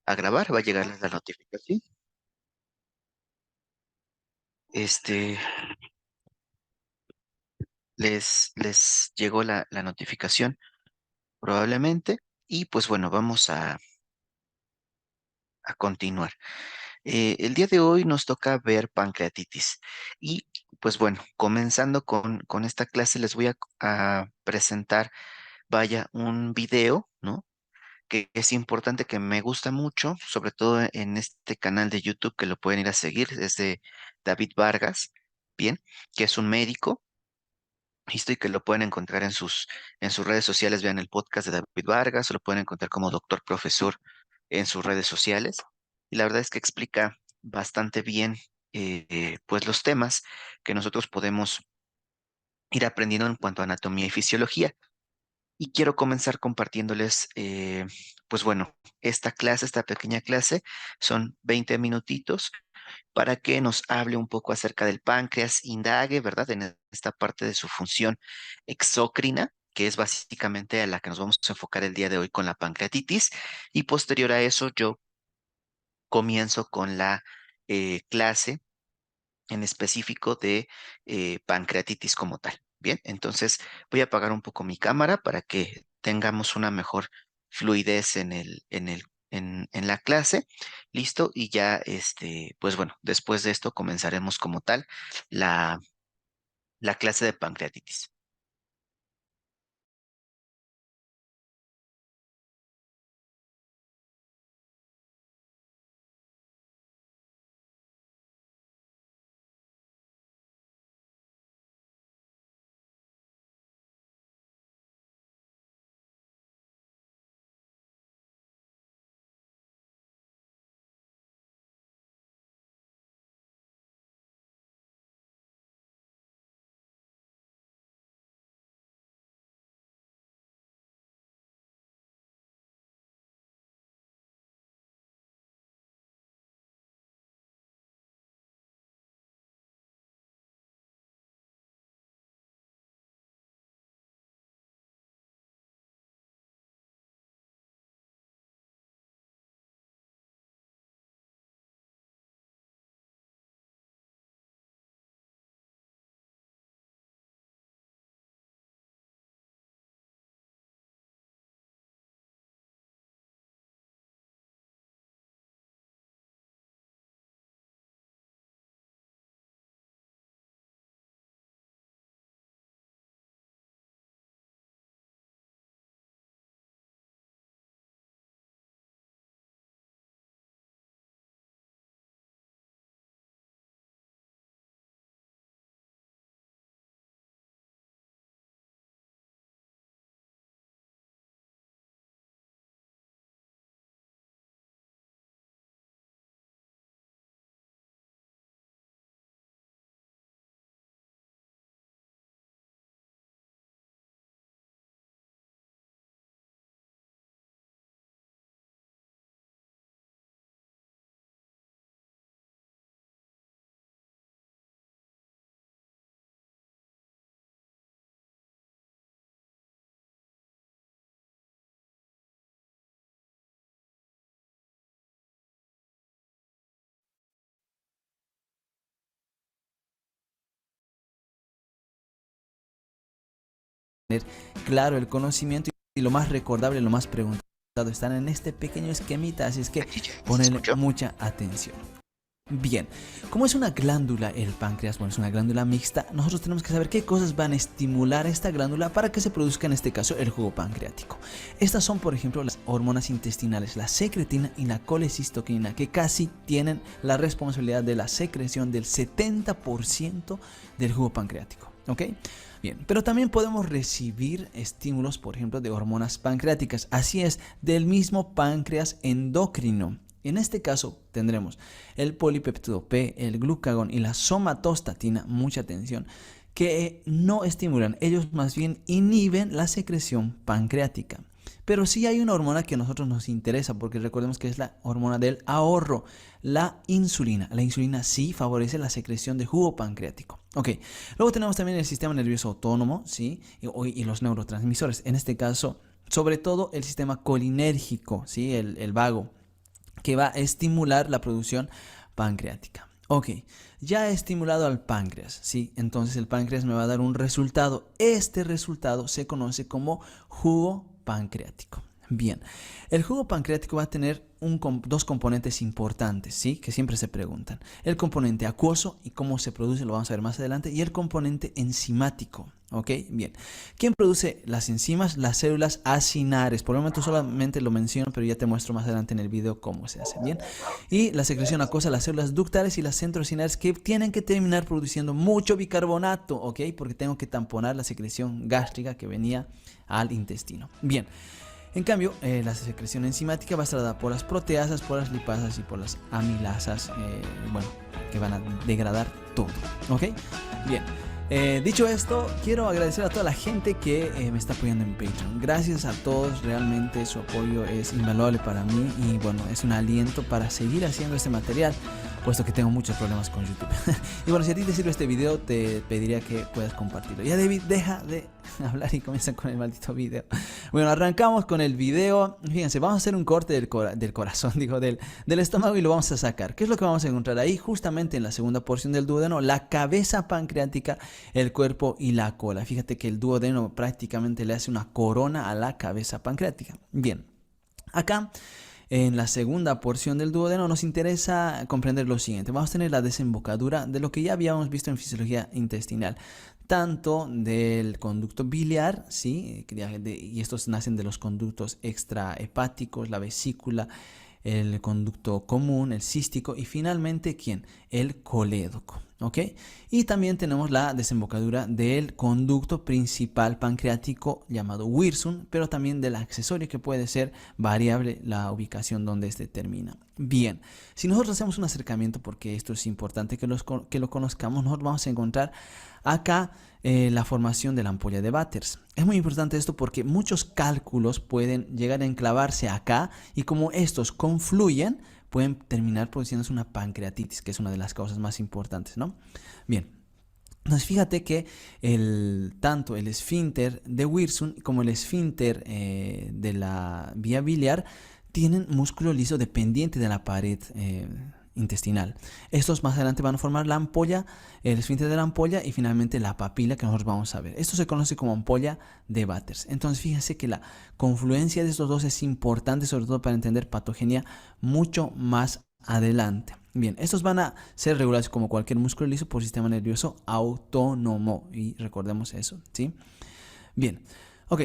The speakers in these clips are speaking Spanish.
a grabar, va a llegarles la notificación. Este, les llegó la notificación probablemente. Y pues bueno, vamos a continuar. El día de hoy nos toca ver pancreatitis. Y pues bueno, comenzando con esta clase, les voy a presentar, vaya, un video, ¿no? Que es importante, que me gusta mucho, sobre todo en este canal de YouTube, que lo pueden ir a seguir, es de David Vargas, bien, que es un médico, listo, y que lo pueden encontrar en sus redes sociales. Vean el podcast de David Vargas, o lo pueden encontrar como doctor profesor en sus redes sociales. Y la verdad es que explica bastante bien, pues, los temas que nosotros podemos ir aprendiendo en cuanto a anatomía y fisiología. Y quiero comenzar compartiéndoles, pues bueno, esta pequeña clase, son 20 minutitos para que nos hable un poco acerca del páncreas, indague, ¿verdad?, en esta parte de su función exócrina, que es básicamente a la que nos vamos a enfocar el día de hoy con la pancreatitis. Y posterior a eso, yo comienzo con la clase en específico de pancreatitis como tal. Bien, entonces voy a apagar un poco mi cámara para que tengamos una mejor fluidez en la clase. Listo, y ya, pues bueno, después de esto comenzaremos como tal la, la clase de pancreatitis. Tener claro el conocimiento y lo más recordable, lo más preguntado están en este pequeño esquemita, así es que Aquí ya se ponele escuchó. mucha atención. Bien, ¿cómo es una glándula el páncreas? Bueno, es una glándula mixta. Nosotros tenemos que saber qué cosas van a estimular esta glándula para que se produzca en este caso el jugo pancreático. Estas son, por ejemplo, las hormonas intestinales, la secretina y la colecistoquina, que casi tienen la responsabilidad de la secreción del 70% del jugo pancreático. ¿Ok? Bien, pero también podemos recibir estímulos, por ejemplo, de hormonas pancreáticas. Así es, del mismo páncreas endocrino. En este caso tendremos el polipéptido P, el glucagón y la somatostatina, mucha atención, que no estimulan, ellos más bien inhiben la secreción pancreática. Pero sí hay una hormona que a nosotros nos interesa, porque recordemos que es la hormona del ahorro, la insulina. La insulina sí favorece la secreción de jugo pancreático. Ok, luego tenemos también el sistema nervioso autónomo, ¿sí? Y los neurotransmisores. En este caso, sobre todo el sistema colinérgico, ¿sí? El vago, que va a estimular la producción pancreática. Ok, ya he estimulado al páncreas, ¿sí? Entonces el páncreas me va a dar un resultado. Este resultado se conoce como jugo pancreático. Bien, el jugo pancreático va a tener dos componentes importantes, ¿sí? Que siempre se preguntan. El componente acuoso y cómo se produce, lo vamos a ver más adelante, y el componente enzimático, ¿ok? Bien, ¿quién produce las enzimas? Las células acinares. Por el momento solamente lo menciono, pero ya te muestro más adelante en el video cómo se hace, ¿bien? Y la secreción acuosa, las células ductales y las centroacinares que tienen que terminar produciendo mucho bicarbonato, ¿ok? Porque tengo que tamponar la secreción gástrica que venía al intestino. Bien. En cambio, la secreción enzimática va a estar dada por las proteasas, por las lipasas y por las amilasas, bueno, que van a degradar todo, ¿ok? Bien, dicho esto, quiero agradecer a toda la gente que me está apoyando en Patreon. Gracias a todos, realmente su apoyo es invaluable para mí y bueno, es un aliento para seguir haciendo este material, puesto que tengo muchos problemas con YouTube. Y bueno, si a ti te sirve este video, te pediría que puedas compartirlo. Ya David, deja de hablar y comienza con el maldito video. Bueno, arrancamos con el video. Fíjense, vamos a hacer un corte del corazón, digo, del estómago y lo vamos a sacar. ¿Qué es lo que vamos a encontrar ahí? Justamente en la segunda porción del duodeno, la cabeza pancreática, el cuerpo y la cola. Fíjate que el duodeno prácticamente le hace una corona a la cabeza pancreática. Bien, acá en la segunda porción del duodeno nos interesa comprender lo siguiente. Vamos a tener la desembocadura de lo que ya habíamos visto en fisiología intestinal, tanto del conducto biliar, ¿sí? Y estos nacen de los conductos extrahepáticos, la vesícula, el conducto común, el cístico y finalmente, ¿quién? El colédoco, ¿ok? Y también tenemos la desembocadura del conducto principal pancreático llamado Wirsung, pero también del accesorio que puede ser variable la ubicación donde este termina. Bien, si nosotros hacemos un acercamiento, porque esto es importante que lo conozcamos, nosotros vamos a encontrar acá la formación de la ampolla de Batters. Es muy importante esto porque muchos cálculos pueden llegar a enclavarse acá y como estos confluyen, pueden terminar produciéndose una pancreatitis, que es una de las causas más importantes, ¿no? Bien. Entonces fíjate que tanto el esfínter de Wirsung como el esfínter de la vía biliar tienen músculo liso dependiente de la pared intestinal. Estos más adelante van a formar la ampolla, el esfínter de la ampolla y finalmente la papila que nosotros vamos a ver. Esto se conoce como ampolla de Batters. Entonces fíjense que la confluencia de estos dos es importante, sobre todo para entender patogenia mucho más adelante. Bien, estos van a ser regulados como cualquier músculo liso por sistema nervioso autónomo y recordemos eso, ¿sí? Bien, ok.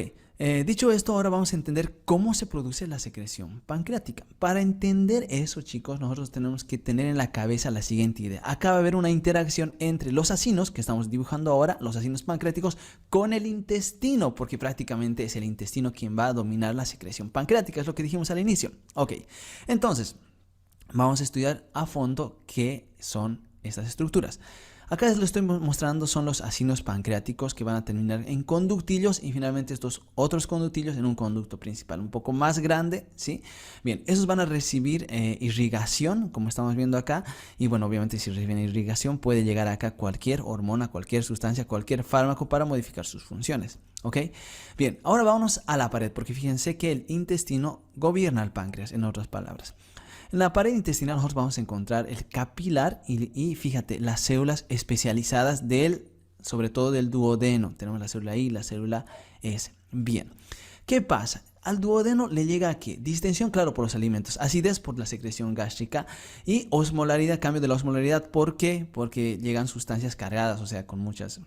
Dicho esto, ahora vamos a entender cómo se produce la secreción pancreática. Para entender eso, chicos, nosotros tenemos que tener en la cabeza la siguiente idea. Acá va a haber una interacción entre los acinos, que estamos dibujando ahora, los acinos pancreáticos, con el intestino, porque prácticamente es el intestino quien va a dominar la secreción pancreática, es lo que dijimos al inicio. Ok, entonces, vamos a estudiar a fondo qué son estas estructuras. Acá les lo estoy mostrando, son los acinos pancreáticos que van a terminar en conductillos y finalmente estos otros conductillos en un conducto principal un poco más grande, ¿sí? Bien, esos van a recibir irrigación, como estamos viendo acá, y bueno, obviamente si reciben irrigación puede llegar acá cualquier hormona, cualquier sustancia, cualquier fármaco para modificar sus funciones, ¿ok? Bien, ahora vámonos a la pared, porque fíjense que el intestino gobierna al páncreas, en otras palabras. En la pared intestinal nosotros vamos a encontrar el capilar y fíjate, las células especializadas sobre todo del duodeno. Tenemos la célula I y la célula S. Bien, ¿qué pasa? Al duodeno le llega a ¿qué? Distensión, claro, por los alimentos, acidez por la secreción gástrica y osmolaridad, cambio de la osmolaridad, ¿por qué? Porque llegan sustancias cargadas, o sea, con muchas,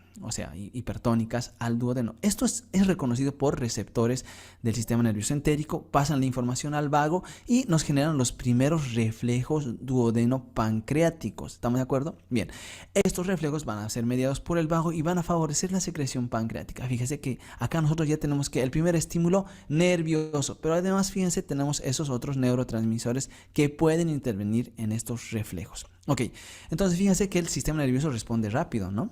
hipertónicas al duodeno. Esto es reconocido por receptores del sistema nervioso entérico, pasan la información al vago y nos generan los primeros reflejos duodeno-pancreáticos. ¿Estamos de acuerdo? Bien, estos reflejos van a ser mediados por el vago y van a favorecer la secreción pancreática. Fíjese que acá nosotros ya tenemos que el primer estímulo nervioso, pero además fíjense tenemos esos otros neurotransmisores que pueden intervenir en estos reflejos. Ok, entonces fíjense que el sistema nervioso responde rápido, ¿no?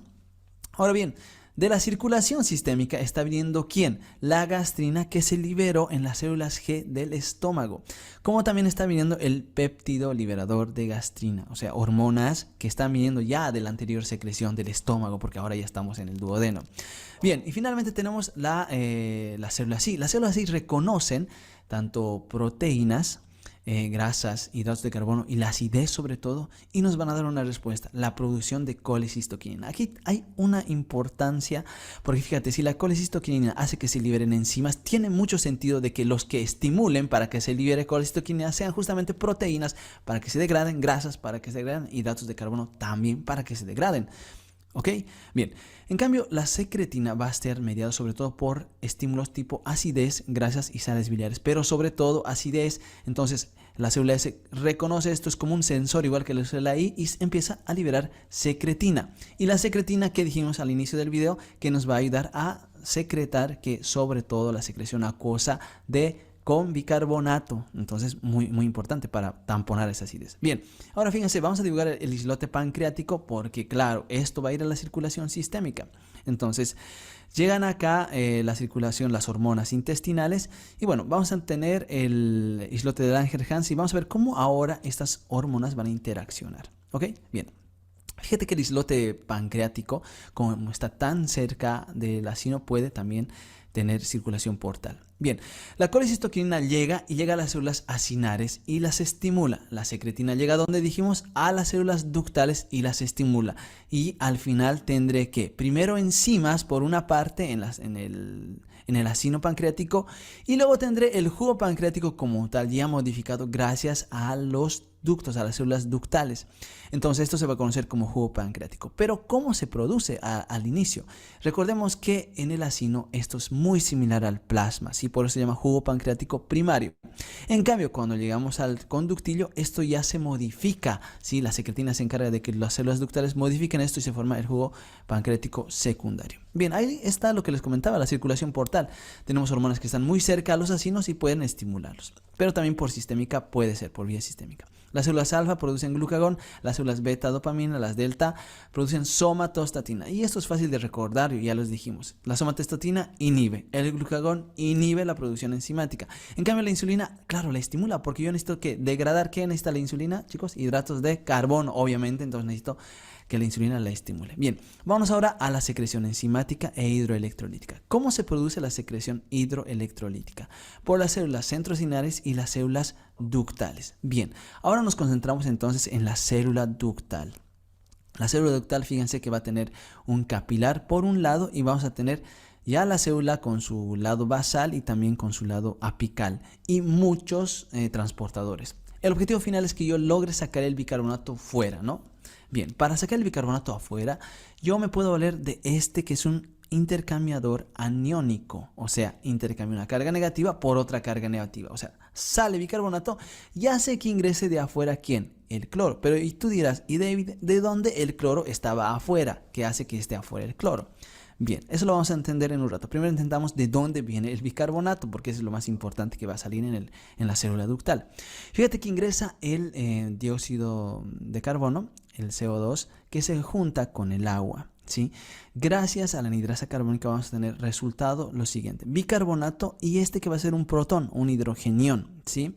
Ahora bien, de la circulación sistémica está viniendo ¿quién? La gastrina que se liberó en las células G del estómago. Como también está viniendo el péptido liberador de gastrina, o sea, hormonas que están viniendo ya de la anterior secreción del estómago, porque ahora ya estamos en el duodeno. Bien, y finalmente tenemos las células I. Las células I reconocen tanto proteínas grasas, hidratos de carbono y la acidez sobre todo, y nos van a dar una respuesta, la producción de colecistoquinina. Aquí hay una importancia, porque fíjate, si la colecistoquinina hace que se liberen enzimas, tiene mucho sentido de que los que estimulen para que se libere colecistoquinina sean justamente proteínas para que se degraden, grasas para que se degraden, hidratos de carbono también para que se degraden. ¿Ok? Bien, en cambio la secretina va a ser mediada sobre todo por estímulos tipo acidez, grasas y sales biliares, pero sobre todo acidez. Entonces la célula S reconoce esto, es como un sensor igual que la célula I, y empieza a liberar secretina. Y la secretina que dijimos al inicio del video, que nos va a ayudar a secretar, que sobre todo la secreción acuosa con bicarbonato. Entonces, muy importante para tamponar esa acidez. Bien, ahora fíjense, vamos a dibujar el islote pancreático porque, claro, esto va a ir a la circulación sistémica. Entonces, llegan acá la circulación, las hormonas intestinales. Y bueno, vamos a tener el islote de Langerhans y vamos a ver cómo ahora estas hormonas van a interaccionar. ¿Ok? Bien. Fíjate que el islote pancreático, como está tan cerca del acino, puede también tener circulación portal. Bien, la colecistoquinina llega a las células acinares y las estimula. La secretina llega a donde dijimos, a las células ductales y las estimula. Y al final tendré que, primero enzimas por una parte en el acino pancreático, y luego tendré el jugo pancreático como tal, ya modificado gracias a los ductos, a las células ductales. Entonces esto se va a conocer como jugo pancreático. Pero ¿cómo se produce al inicio? Recordemos que en el acino esto es muy similar al plasma, ¿sí? Por eso se llama jugo pancreático primario. En cambio, cuando llegamos al conductillo, esto ya se modifica, ¿sí? La secretina se encarga de que las células ductales modifiquen esto y se forma el jugo pancreático secundario. Bien, ahí está lo que les comentaba, la circulación portal. Tenemos hormonas que están muy cerca a los acinos y pueden estimularlos. Pero también por sistémica puede ser, por vía sistémica. Las células alfa producen glucagón, las células beta dopamina, las delta producen somatostatina. Y esto es fácil de recordar, ya los dijimos. La somatostatina inhibe, el glucagón inhibe la producción enzimática. En cambio la insulina, claro, la estimula, porque yo necesito que degradar. ¿Qué necesita la insulina, chicos? Hidratos de carbono, obviamente, entonces necesito que la insulina la estimule. Bien, vamos ahora a la secreción enzimática e hidroelectrolítica. ¿Cómo se produce la secreción hidroelectrolítica? Por las células centrocinares y las células ductales. Bien, ahora nos concentramos entonces en la célula ductal. La célula ductal, fíjense que va a tener un capilar por un lado y vamos a tener ya la célula con su lado basal y también con su lado apical y muchos transportadores. El objetivo final es que yo logre sacar el bicarbonato fuera, ¿no? Bien, para sacar el bicarbonato afuera, yo me puedo valer de este que es un intercambiador aniónico, o sea, intercambia una carga negativa por otra carga negativa, o sea, sale bicarbonato y hace que ingrese de afuera, ¿quién? El cloro. Pero y tú dirás, ¿y de dónde el cloro estaba afuera? ¿Qué hace que esté afuera el cloro? Bien, eso lo vamos a entender en un rato. Primero intentamos de dónde viene el bicarbonato, porque eso es lo más importante que va a salir en la célula ductal. Fíjate que ingresa el dióxido de carbono, el CO2, que se junta con el agua, ¿sí? Gracias a la anhidrasa carbónica vamos a tener resultado lo siguiente: bicarbonato y este que va a ser un protón, un hidrogenión, ¿sí?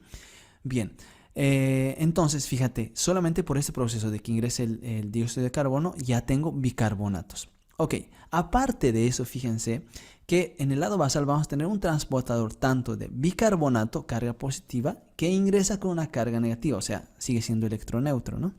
Bien. Entonces, fíjate, solamente por este proceso de que ingrese el dióxido de carbono ya tengo bicarbonatos. Ok, aparte de eso, fíjense que en el lado basal vamos a tener un transportador tanto de bicarbonato, carga positiva, que ingresa con una carga negativa, o sea, sigue siendo electroneutro, ¿no?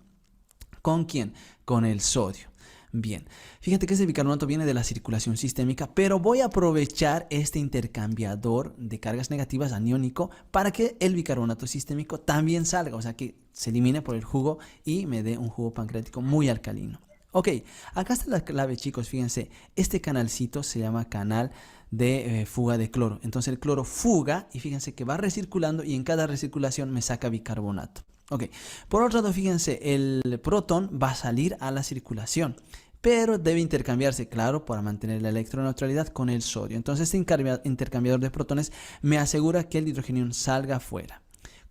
¿Con quién? Con el sodio. Bien, fíjate que ese bicarbonato viene de la circulación sistémica, pero voy a aprovechar este intercambiador de cargas negativas aniónico para que el bicarbonato sistémico también salga, o sea que se elimine por el jugo y me dé un jugo pancreático muy alcalino. Ok, acá está la clave, chicos, fíjense, este canalcito se llama canal de fuga de cloro. Entonces el cloro fuga y fíjense que va recirculando y en cada recirculación me saca bicarbonato. Ok, por otro lado, fíjense, el protón va a salir a la circulación, pero debe intercambiarse, claro, para mantener la electroneutralidad con el sodio. Entonces este intercambiador de protones me asegura que el hidrogenión salga afuera.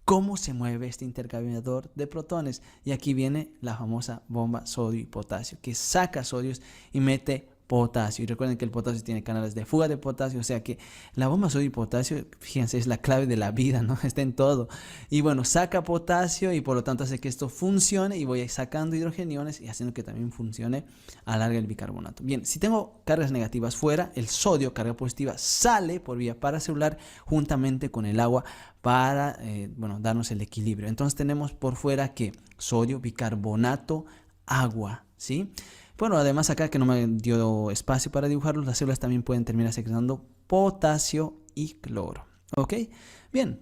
¿Cómo se mueve este intercambiador de protones? Y aquí viene la famosa bomba sodio y potasio, que saca sodios y mete potasio. Y recuerden que el potasio tiene canales de fuga de potasio, o sea que la bomba sodio y potasio, fíjense, es la clave de la vida, ¿no? Está en todo. Y bueno, saca potasio y por lo tanto hace que esto funcione y voy sacando hidrogeniones y haciendo que también funcione a larga el bicarbonato. Bien, si tengo cargas negativas fuera, el sodio, carga positiva, sale por vía paracelular juntamente con el agua para, bueno, darnos el equilibrio. Entonces tenemos por fuera que sodio, bicarbonato, agua, ¿sí? Bueno, además acá que no me dio espacio para dibujarlos, las células también pueden terminar secretando potasio y cloro. ¿Ok? Bien,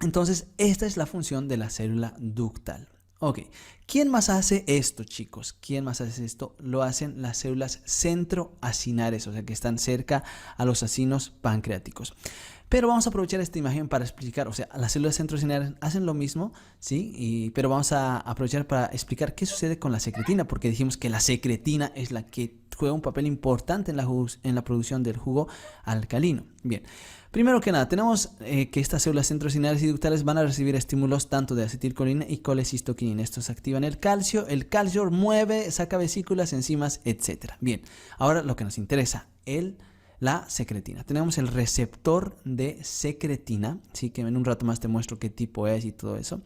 entonces esta es la función de la célula ductal. Ok, ¿quién más hace esto, chicos? ¿Quién más hace esto? Lo hacen las células centroacinares, o sea que están cerca a los acinos pancreáticos. Pero vamos a aprovechar esta imagen para explicar, o sea, las células centroacinares hacen lo mismo, ¿sí? Pero vamos a aprovechar para explicar qué sucede con la secretina, porque dijimos que la secretina es la que juega un papel importante en la producción del jugo alcalino. Bien, primero que nada, tenemos que estas células centroacinares y ductales van a recibir estímulos tanto de acetilcolina y colecistoquinina. Estos activan el calcio mueve, saca vesículas, enzimas, etc. Bien, ahora lo que nos interesa, la secretina. Tenemos el receptor de secretina, ¿sí? Que en un rato más te muestro qué tipo es y todo eso.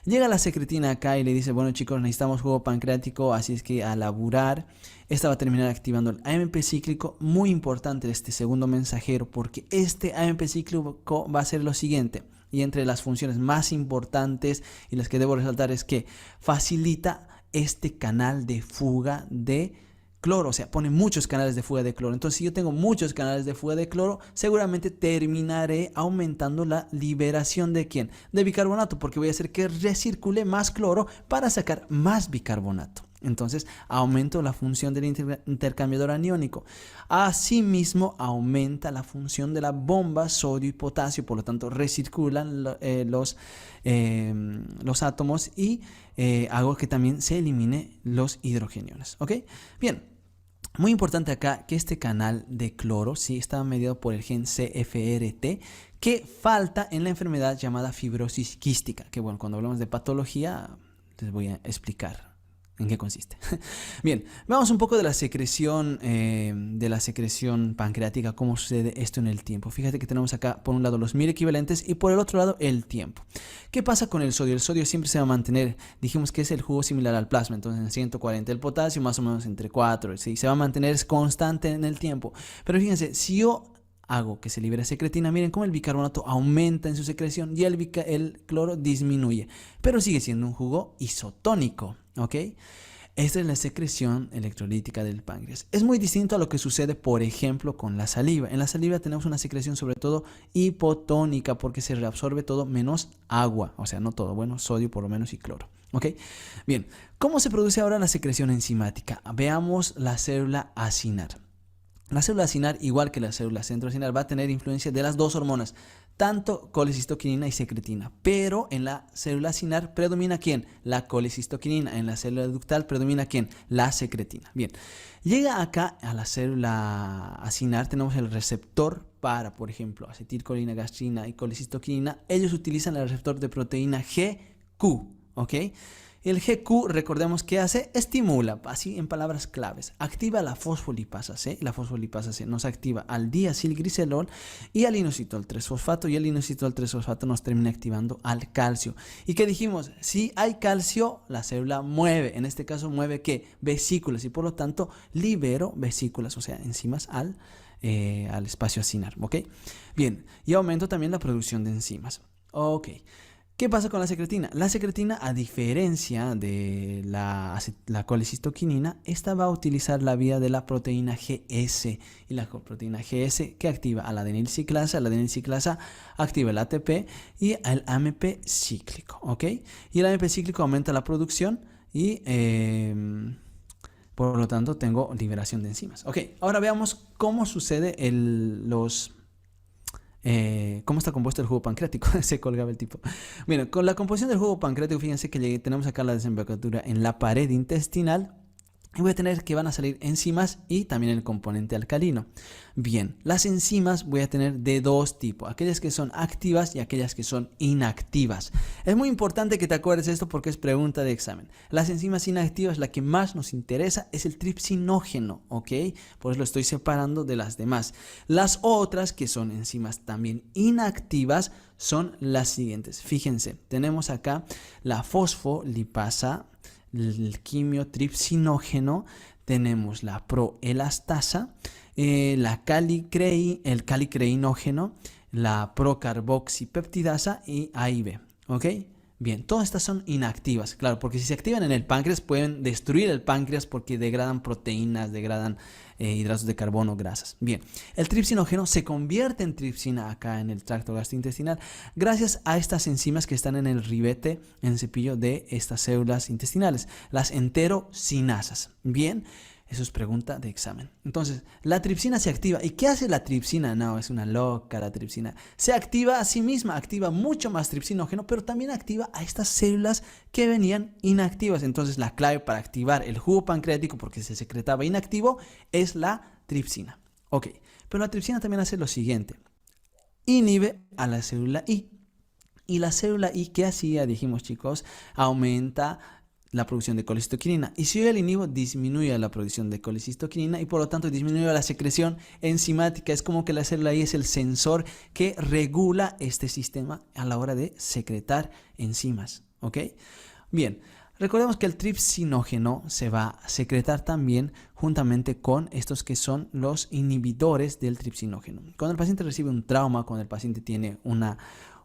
Llega la secretina acá y le dice, bueno chicos, necesitamos jugo pancreático, así es que a laburar. Esta va a terminar activando el AMP cíclico, muy importante este segundo mensajero, porque este AMP cíclico va a ser lo siguiente. Y entre las funciones más importantes y las que debo resaltar es que facilita este canal de fuga de cloro, o sea, pone muchos canales de fuga de cloro. Entonces, si yo tengo muchos canales de fuga de cloro, seguramente terminaré aumentando la liberación de ¿quién? De bicarbonato, porque voy a hacer que recircule más cloro para sacar más bicarbonato. Entonces, aumento la función del intercambiador aniónico. Asimismo, aumenta la función de la bomba sodio y potasio, por lo tanto, recirculan los átomos y hago que también se elimine los hidrogeniones. ¿Ok? Bien. Muy importante acá que este canal de cloro sí está mediado por el gen CFRT que falta en la enfermedad llamada fibrosis quística, que bueno, cuando hablamos de patología les voy a explicar en qué consiste. Bien, veamos un poco de la secreción pancreática, cómo sucede esto en el tiempo. Fíjate que tenemos acá por un lado los 1000 equivalentes y por el otro lado el tiempo. ¿Qué pasa con el sodio? El sodio siempre se va a mantener, dijimos que es el jugo similar al plasma, entonces en 140. El potasio más o menos entre 4, ¿sí? Se va a mantener constante en el tiempo. Pero fíjense, si yo hago que se libere secretina, miren cómo el bicarbonato aumenta en su secreción y el cloro disminuye, pero sigue siendo un jugo isotónico, ¿ok? Esta es la secreción electrolítica del páncreas. Es muy distinto a lo que sucede, por ejemplo, con la saliva. En la saliva tenemos una secreción sobre todo hipotónica porque se reabsorbe todo menos agua, o sea, no todo, bueno, sodio por lo menos y cloro. ¿Ok? Bien, ¿cómo se produce ahora la secreción enzimática? Veamos la célula acinar. La célula acinar, igual que la célula centroacinar, va a tener influencia de las dos hormonas, tanto colecistoquinina y secretina. Pero en la célula acinar predomina ¿quién? La colecistoquinina. En la célula ductal predomina ¿quién? La secretina. Bien, llega acá a la célula acinar, tenemos el receptor para, por ejemplo, acetilcolina, gastrina y colecistoquinina. Ellos utilizan el receptor de proteína GQ, ¿ok? El GQ, recordemos que hace, estimula, así en palabras claves, activa la fosfolipasa C. La fosfolipasa C nos activa al diacilglicerol y al inositol 3-fosfato, y el inositol 3-fosfato nos termina activando al calcio. ¿Y qué dijimos? Si hay calcio, la célula mueve. En este caso mueve ¿qué? Vesículas, y por lo tanto libero vesículas, o sea, enzimas al espacio acinar. ¿Ok? Bien, y aumento también la producción de enzimas. Ok. ¿Qué pasa con la secretina? La secretina, a diferencia de la colecistoquinina, esta va a utilizar la vía de la proteína GS. Y la proteína GS que activa a la adenilciclasa. La adenilciclasa activa el ATP y el AMP cíclico. ¿Ok? Y el AMP cíclico aumenta la producción y por lo tanto tengo liberación de enzimas. Ok, ahora veamos cómo sucede cómo está compuesto el jugo pancreático. Se colgaba el tipo. Bueno, con la composición del jugo pancreático, fíjense que tenemos acá la desembocadura en la pared intestinal. Y voy a tener que van a salir enzimas y también el componente alcalino. Bien, las enzimas voy a tener de dos tipos, aquellas que son activas y aquellas que son inactivas. Es muy importante que te acuerdes de esto porque es pregunta de examen. Las enzimas inactivas, la que más nos interesa es el tripsinógeno, ¿ok? Por eso lo estoy separando de las demás. Las otras que son enzimas también inactivas son las siguientes. Fíjense, tenemos acá la fosfolipasa, el quimiotripsinógeno, tenemos la proelastasa, el calicreinógeno, la procarboxipeptidasa y A y B. ¿Ok? Bien, todas estas son inactivas, claro, porque si se activan en el páncreas pueden destruir el páncreas porque degradan proteínas, degradan hidratos de carbono, grasas. Bien, el tripsinógeno se convierte en tripsina acá en el tracto gastrointestinal gracias a estas enzimas que están en el ribete, en el cepillo de estas células intestinales, las enterosinasas. Bien, eso es pregunta de examen. Entonces, la tripsina se activa. ¿Y qué hace la tripsina? No, es una loca la tripsina. Se activa a sí misma, activa mucho más tripsinógeno, pero también activa a estas células que venían inactivas. Entonces, la clave para activar el jugo pancreático, porque se secretaba inactivo, es la tripsina. Ok, pero la tripsina también hace lo siguiente. Inhibe a la célula I. Y la célula I, ¿qué hacía? Dijimos, chicos, aumenta la producción de colecistoquinina. Y si yo la inhibo, disminuye la producción de colecistoquinina y por lo tanto disminuye la secreción enzimática. Es como que la célula I es el sensor que regula este sistema a la hora de secretar enzimas. ¿Ok? Bien, recordemos que el tripsinógeno se va a secretar también juntamente con estos que son los inhibidores del tripsinógeno. Cuando el paciente recibe un trauma, cuando el paciente tiene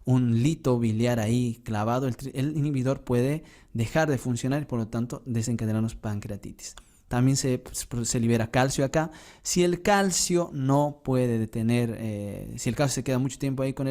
un lito biliar ahí clavado, el inhibidor puede dejar de funcionar y por lo tanto desencadenarnos pancreatitis. También se libera calcio acá. Si el calcio no puede detener, si el calcio se queda mucho tiempo ahí con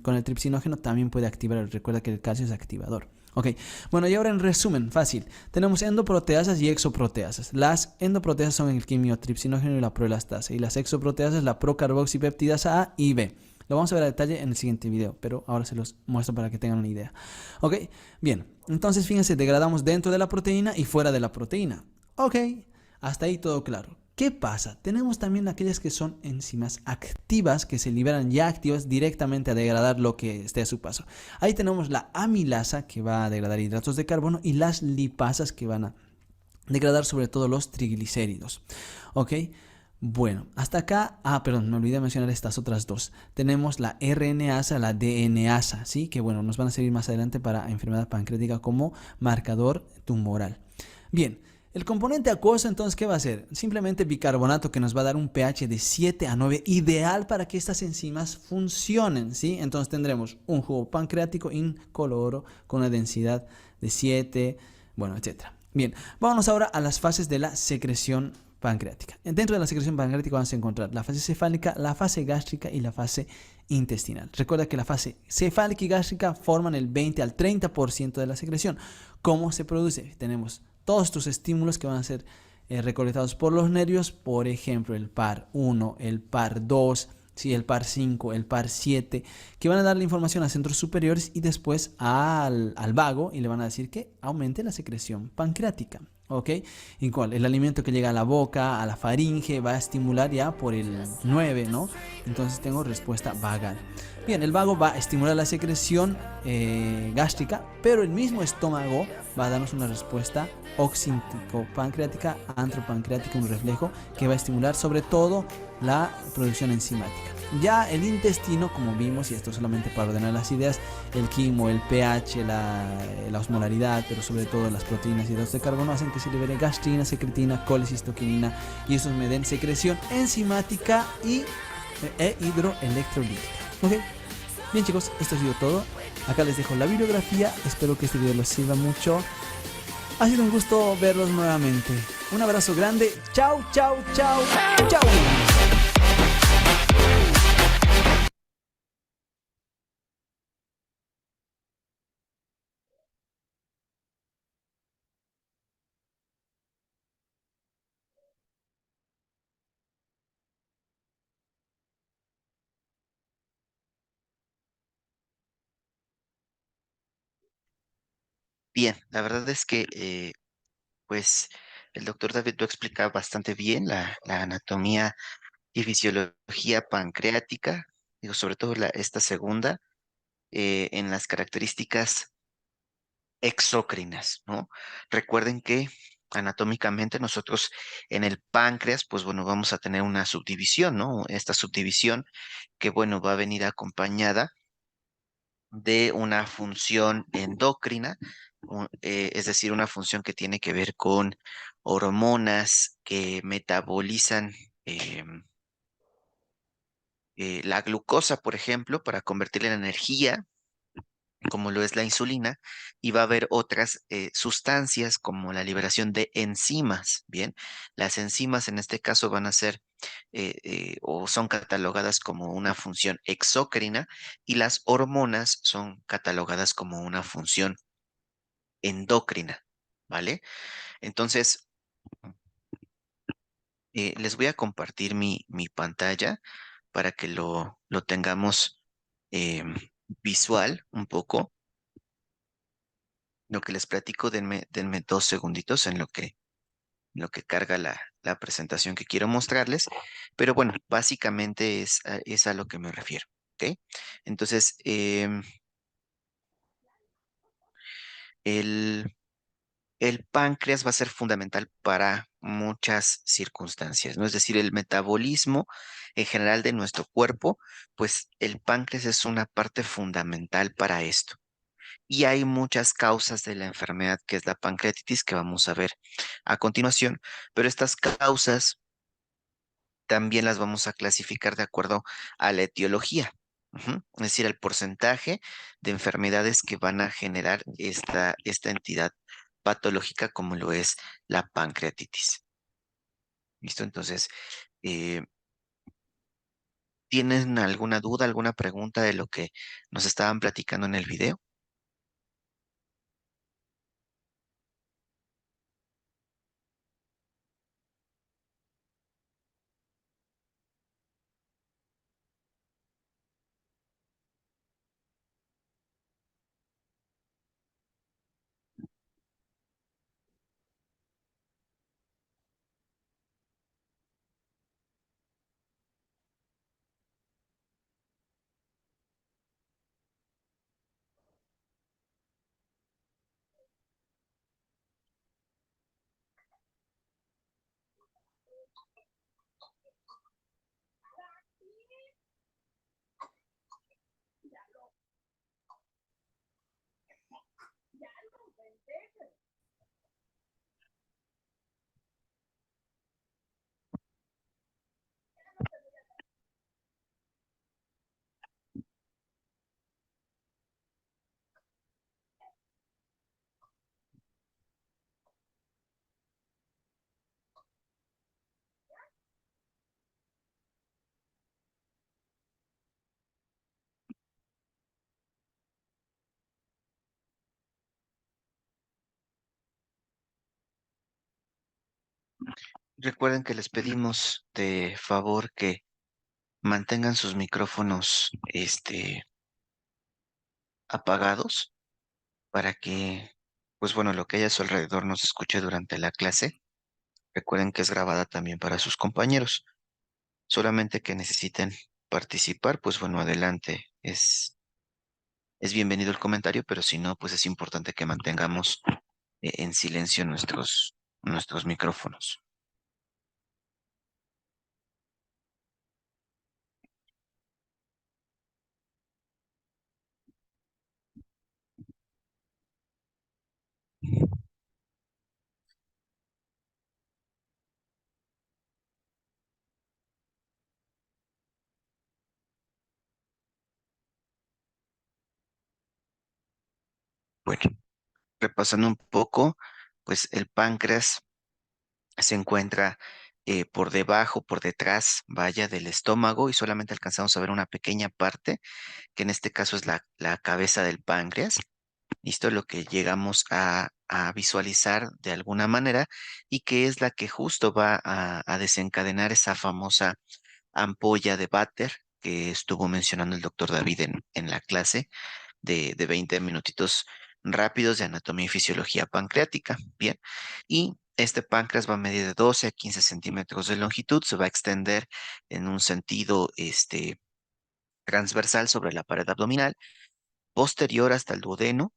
con el tripsinógeno, también puede activar. Recuerda que el calcio es activador. Ok, bueno, y ahora en resumen, fácil. Tenemos endoproteasas y exoproteasas. Las endoproteasas son el quimiotripsinógeno y la proelastasa. Y las exoproteasas, la procarboxipeptidasa A y B. Lo vamos a ver a detalle en el siguiente video, pero ahora se los muestro para que tengan una idea. Ok, bien, entonces fíjense, degradamos dentro de la proteína y fuera de la proteína. Ok, hasta ahí todo claro. ¿Qué pasa? Tenemos también aquellas que son enzimas activas que se liberan ya activas directamente a degradar lo que esté a su paso. Ahí tenemos la amilasa que va a degradar hidratos de carbono y las lipasas que van a degradar sobre todo los triglicéridos. ¿Ok? Bueno, hasta acá, perdón, me olvidé mencionar estas otras dos. Tenemos la RNasa, la DNasa, ¿sí? Que bueno, nos van a servir más adelante para enfermedad pancreática como marcador tumoral. Bien, el componente acuoso entonces, ¿qué va a hacer? Simplemente bicarbonato que nos va a dar un pH de 7 a 9, ideal para que estas enzimas funcionen, ¿sí? Entonces tendremos un jugo pancreático incoloro con una densidad de 7, bueno, etcétera. Bien, vámonos ahora a las fases de la secreción pancreática. Dentro de la secreción pancreática vamos a encontrar la fase cefálica, la fase gástrica y la fase intestinal. Recuerda que la fase cefálica y gástrica forman el 20 al 30% de la secreción. ¿Cómo se produce? Tenemos todos estos estímulos que van a ser recolectados por los nervios, por ejemplo, el par 1, el par 2, sí, el par 5, el par 7, que van a darle información a centros superiores y después al vago y le van a decir que aumente la secreción pancreática. ¿Ok? Igual, el alimento que llega a la boca, a la faringe, va a estimular ya por el 9, ¿no? Entonces tengo respuesta vagal. Bien, el vago va a estimular la secreción gástrica, pero el mismo estómago va a darnos una respuesta oxíntico-pancreática, antropancreática, un reflejo que va a estimular sobre todo la producción enzimática. Ya el intestino, como vimos, y esto solamente para ordenar las ideas, el quimo, el pH, la osmolaridad, pero sobre todo las proteínas y hidratos de carbono hacen que se libere gastrina, secretina, colecistoquinina y estos me den secreción enzimática e hidroelectrolítica. ¿Ok? Bien chicos, esto ha sido todo. Acá les dejo la bibliografía. Espero que este video les sirva mucho. Ha sido un gusto verlos nuevamente. Un abrazo grande. Chao, chao, chao, chao. Bien, la verdad es que pues el doctor David lo explica bastante bien, la anatomía y fisiología pancreática, digo, sobre todo esta segunda, en las características exócrinas, ¿no? Recuerden que anatómicamente nosotros en el páncreas, pues bueno, vamos a tener una subdivisión, ¿no? Esta subdivisión que, bueno, va a venir acompañada de una función endocrina, es decir, una función que tiene que ver con hormonas que metabolizan em, la glucosa, por ejemplo, para convertirla en energía, como lo es la insulina, y va a haber otras sustancias como la liberación de enzimas. Bien, las enzimas en este caso van a ser o son catalogadas como una función exócrina y las hormonas son catalogadas como una función endocrina, ¿vale? Entonces, les voy a compartir mi pantalla para que lo tengamos em, visual un poco. Lo que les platico, denme 2 segunditos en lo que carga la presentación que quiero mostrarles. Pero bueno, básicamente es a lo que me refiero. ¿Ok? Entonces, el, el páncreas va a ser fundamental para muchas circunstancias, ¿no? Es decir, el metabolismo en general de nuestro cuerpo, pues el páncreas es una parte fundamental para esto. Y hay muchas causas de la enfermedad que es la pancreatitis que vamos a ver a continuación, pero estas causas también las vamos a clasificar de acuerdo a la etiología, ujú, es decir, el porcentaje de enfermedades que van a generar esta entidad patológica como lo es la pancreatitis. ¿Listo? Entonces, eh, ¿tienen alguna duda, alguna pregunta de lo que nos estaban platicando en el video? Recuerden que les pedimos de favor que mantengan sus micrófonos, apagados para que, pues bueno, lo que haya a su alrededor no se escuche durante la clase. Recuerden que es grabada también para sus compañeros. Solamente que necesiten participar, pues bueno, adelante. Es bienvenido el comentario, pero si no, pues es importante que mantengamos en silencio nuestros micrófonos. Bueno, repasando un poco, pues el páncreas se encuentra por debajo, por detrás, vaya, del estómago y solamente alcanzamos a ver una pequeña parte, que en este caso es la cabeza del páncreas. Listo, lo que llegamos a visualizar de alguna manera y que es la que justo va a desencadenar esa famosa ampolla de váter que estuvo mencionando el doctor David en la clase de 20 minutitos rápidos de anatomía y fisiología pancreática. Bien, y este páncreas va a medir de 12 a 15 centímetros de longitud, se va a extender en un sentido transversal sobre la pared abdominal, posterior hasta el duodeno,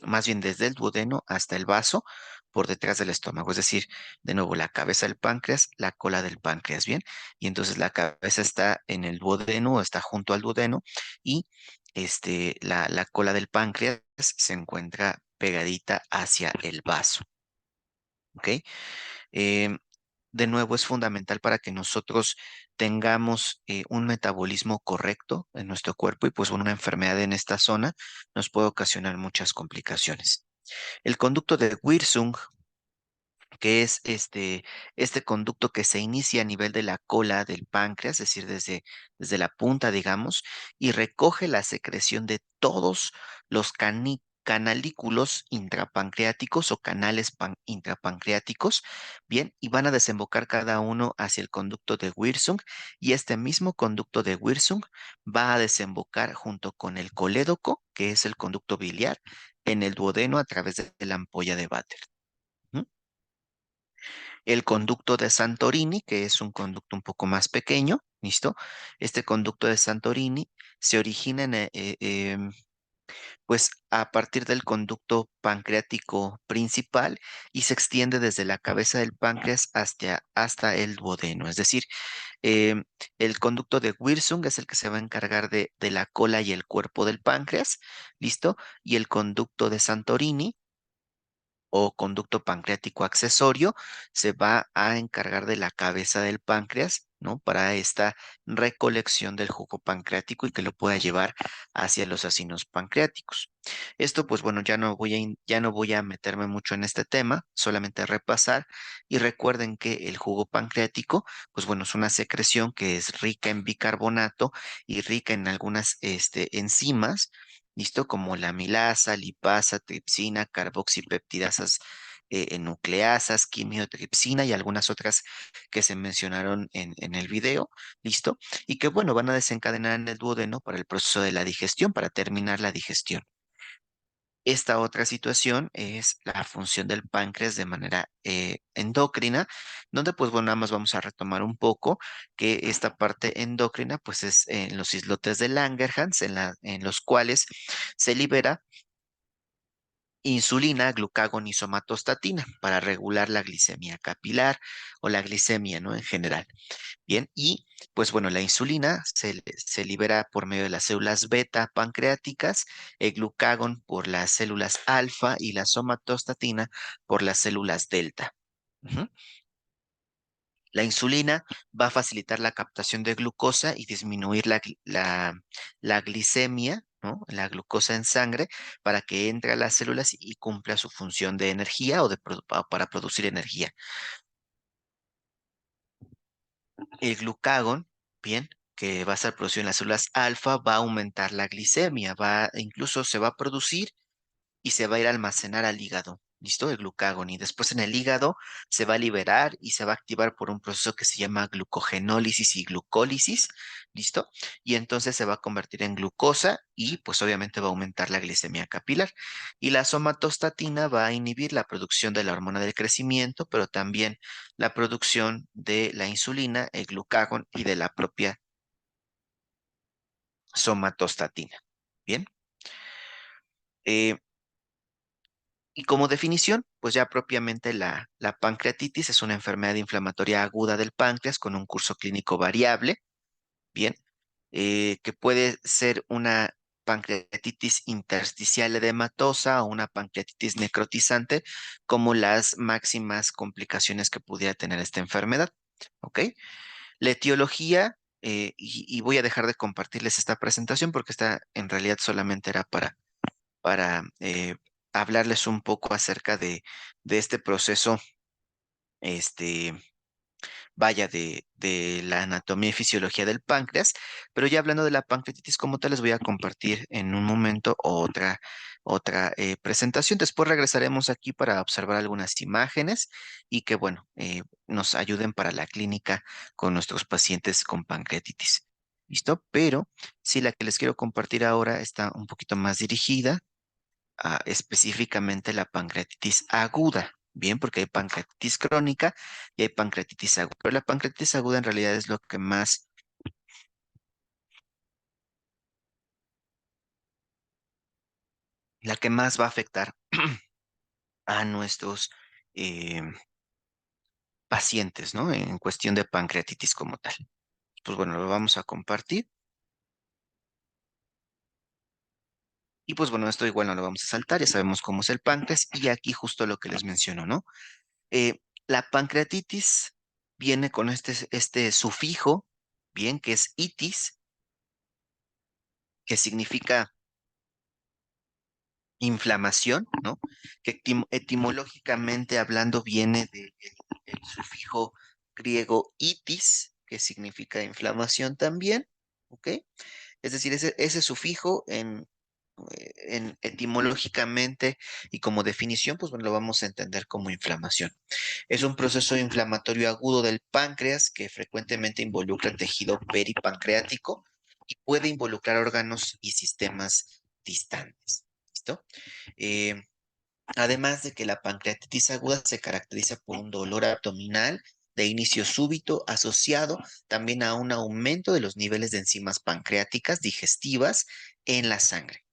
más bien desde el duodeno hasta el vaso por detrás del estómago, es decir, de nuevo la cabeza del páncreas, la cola del páncreas, ¿bien? Y entonces la cabeza está en el duodeno, está junto al duodeno y la cola del páncreas se encuentra pegadita hacia el vaso, ¿ok? Em, de nuevo es fundamental para que nosotros tengamos un metabolismo correcto en nuestro cuerpo y pues una enfermedad en esta zona nos puede ocasionar muchas complicaciones. El conducto de Wirsung, que es este conducto que se inicia a nivel de la cola del páncreas, es decir, desde la punta, digamos, y recoge la secreción de todos los canalículos intrapancreáticos o canales intrapancreáticos, bien, y van a desembocar cada uno hacia el conducto de Wirsung, y este mismo conducto de Wirsung va a desembocar junto con el colédoco, que es el conducto biliar, en el duodeno a través de la ampolla de Vater. El conducto de Santorini, que es un conducto un poco más pequeño, ¿listo? Este conducto de Santorini se origina pues a partir del conducto pancreático principal y se extiende desde la cabeza del páncreas hasta el duodeno. Es decir, em, el conducto de Wirsung es el que se va a encargar de la cola y el cuerpo del páncreas, ¿listo? Y el conducto de Santorini o conducto pancreático accesorio se va a encargar de la cabeza del páncreas, ¿no? Para esta recolección del jugo pancreático y que lo pueda llevar hacia los acinos pancreáticos. Esto, pues bueno, ya no voy a meterme mucho en este tema, solamente repasar y recuerden que el jugo pancreático, pues bueno, es una secreción que es rica en bicarbonato y rica en algunas enzimas. ¿Listo? Como la amilasa, lipasa, tripsina, carboxipeptidasas nucleasas, quimiotripsina y algunas otras que se mencionaron en el video. ¿Listo? Y que, bueno, van a desencadenar en el duodeno para el proceso de la digestión, para terminar la digestión. Esta otra situación es la función del páncreas de manera endocrina, donde pues bueno, nada más vamos a retomar un poco que esta parte endocrina pues es en los islotes de Langerhans, en los cuales se libera insulina, glucagón y somatostatina para regular la glicemia capilar o la glicemia, ¿no? En general. Bien, y pues bueno, la insulina se libera por medio de las células beta pancreáticas, el glucagón por las células alfa y la somatostatina por las células delta. Ujú. La insulina va a facilitar la captación de glucosa y disminuir la glicemia, ¿no? La glucosa en sangre para que entre a las células y cumpla su función de energía o para producir energía. El glucagón, bien, que va a estar producido en las células alfa, va a aumentar la glicemia, incluso se va a producir y se va a ir a almacenar al hígado. ¿Listo? El glucagón. Y después en el hígado se va a liberar y se va a activar por un proceso que se llama glucogenólisis y glucólisis. ¿Listo? Y entonces se va a convertir en glucosa y pues obviamente va a aumentar la glicemia capilar. Y la somatostatina va a inhibir la producción de la hormona del crecimiento, pero también la producción de la insulina, el glucagón y de la propia somatostatina. Bien. Eh, Y como definición, pues ya propiamente la pancreatitis es una enfermedad inflamatoria aguda del páncreas con un curso clínico variable, bien, que puede ser una pancreatitis intersticial edematosa o una pancreatitis necrotizante como las máximas complicaciones que pudiera tener esta enfermedad, ¿ok? La etiología, y voy a dejar de compartirles esta presentación porque esta en realidad solamente era para hablarles un poco acerca de este proceso, este, vaya, de la anatomía y fisiología del páncreas, pero ya hablando de la pancreatitis como tal, les voy a compartir en un momento otra presentación. Después regresaremos aquí para observar algunas imágenes y que, bueno, nos ayuden para la clínica con nuestros pacientes con pancreatitis. ¿Listo? Pero sí, la que les quiero compartir ahora está un poquito más dirigida específicamente la pancreatitis aguda, bien, porque hay pancreatitis crónica y hay pancreatitis aguda. Pero la pancreatitis aguda en realidad es lo que más, la que más va a afectar a nuestros eh, pacientes, ¿no? En cuestión de pancreatitis como tal. Pues bueno, lo vamos a compartir. Y pues bueno, esto igual no lo vamos a saltar, ya sabemos cómo es el páncreas y aquí justo lo que les menciono, ¿no? La pancreatitis viene con este sufijo, bien, que es itis, que significa inflamación, ¿no? Que etimológicamente hablando viene del el sufijo griego itis, que significa inflamación también, ¿ok? Es decir, ese sufijo en etimológicamente y como definición, pues bueno, lo vamos a entender como inflamación. Es un proceso inflamatorio agudo del páncreas que frecuentemente involucra el tejido peripancreático y puede involucrar órganos y sistemas distantes. ¿Listo? Eh, Además de que la pancreatitis aguda se caracteriza por un dolor abdominal de inicio súbito asociado también a un aumento de los niveles de enzimas pancreáticas digestivas en la sangre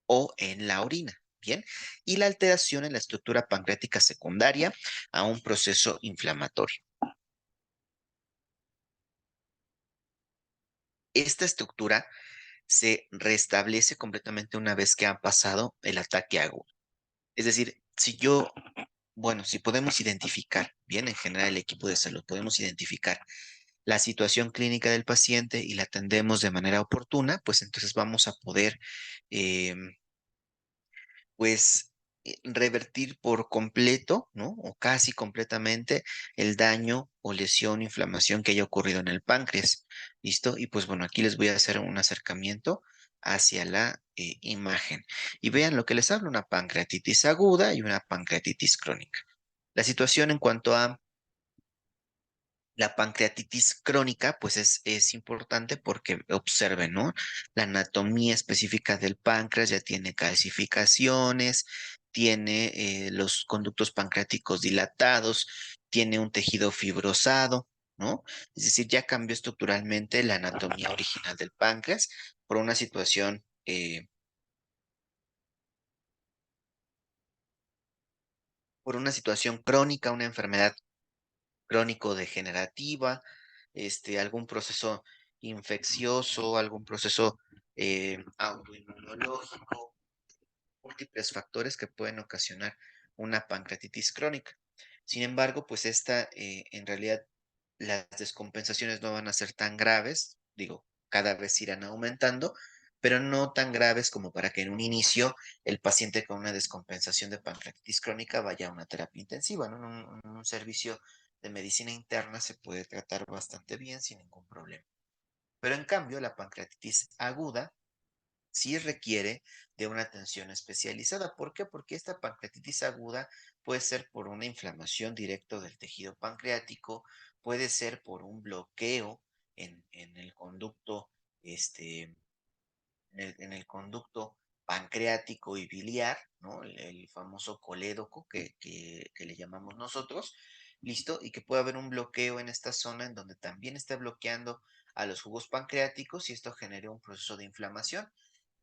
o en la orina. Bien, y la alteración en la estructura pancreática secundaria a un proceso inflamatorio. Esta estructura se restablece completamente una vez que ha pasado el ataque agudo. Es decir, si podemos identificar, bien, en general el equipo de salud, podemos identificar la situación clínica del paciente y la atendemos de manera oportuna, pues entonces vamos a poder, eh, pues, revertir por completo, ¿no? O casi completamente el daño o lesión, inflamación que haya ocurrido en el páncreas. ¿Listo? Y pues bueno, aquí les voy a hacer un acercamiento hacia la imagen. Y vean lo que les hablo, una pancreatitis aguda y una pancreatitis crónica. La situación en cuanto a la pancreatitis crónica, pues es importante porque observen, ¿no? La anatomía específica del páncreas ya tiene calcificaciones, tiene los conductos pancreáticos dilatados, tiene un tejido fibrosado, ¿no? Es decir, ya cambió estructuralmente la anatomía original del páncreas por una por una situación crónica, una enfermedad crónico-degenerativa, algún proceso infeccioso, algún proceso autoinmunológico, múltiples factores que pueden ocasionar una pancreatitis crónica. Sin embargo, pues en realidad, las descompensaciones no van a ser tan graves, digo, cada vez irán aumentando, pero no tan graves como para que en un inicio el paciente con una descompensación de pancreatitis crónica vaya a una terapia intensiva, ¿no? En un servicio de medicina interna se puede tratar bastante bien sin ningún problema. Pero en cambio, la pancreatitis aguda sí requiere de una atención especializada. ¿Por qué? Porque esta pancreatitis aguda puede ser por una inflamación directa del tejido pancreático, puede ser por un bloqueo en el conducto, en el conducto pancreático y biliar, ¿no? El famoso colédoco que le llamamos nosotros, ¿listo? Y que puede haber un bloqueo en esta zona en donde también está bloqueando a los jugos pancreáticos y esto genera un proceso de inflamación.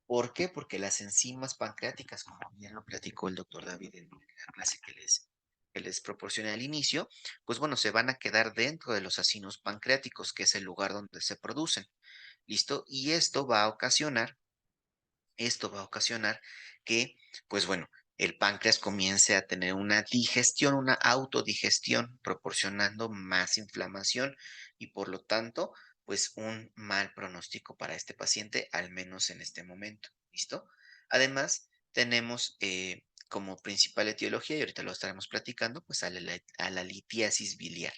¿Por qué? Porque las enzimas pancreáticas, como bien lo platicó el doctor David en la clase que les proporcioné al inicio, pues bueno, se van a quedar dentro de los acinos pancreáticos, que es el lugar donde se producen. ¿Listo? Y esto va a ocasionar que, pues bueno, el páncreas comience a tener una digestión, una autodigestión, proporcionando más inflamación y por lo tanto, pues un mal pronóstico para este paciente, al menos en este momento. ¿Listo? Además, tenemos como principal etiología, y ahorita lo estaremos platicando, pues a la litiasis biliar.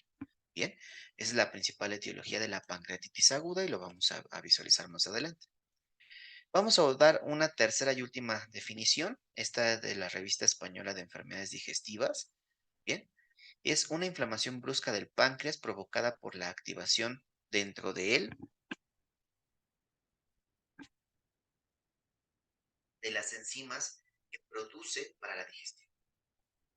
Bien, esa es la principal etiología de la pancreatitis aguda y lo vamos a visualizar más adelante. Vamos a dar una tercera y última definición, esta de la Revista Española de Enfermedades Digestivas. Bien, es una inflamación brusca del páncreas provocada por la activación dentro de él de las enzimas que produce para la digestión.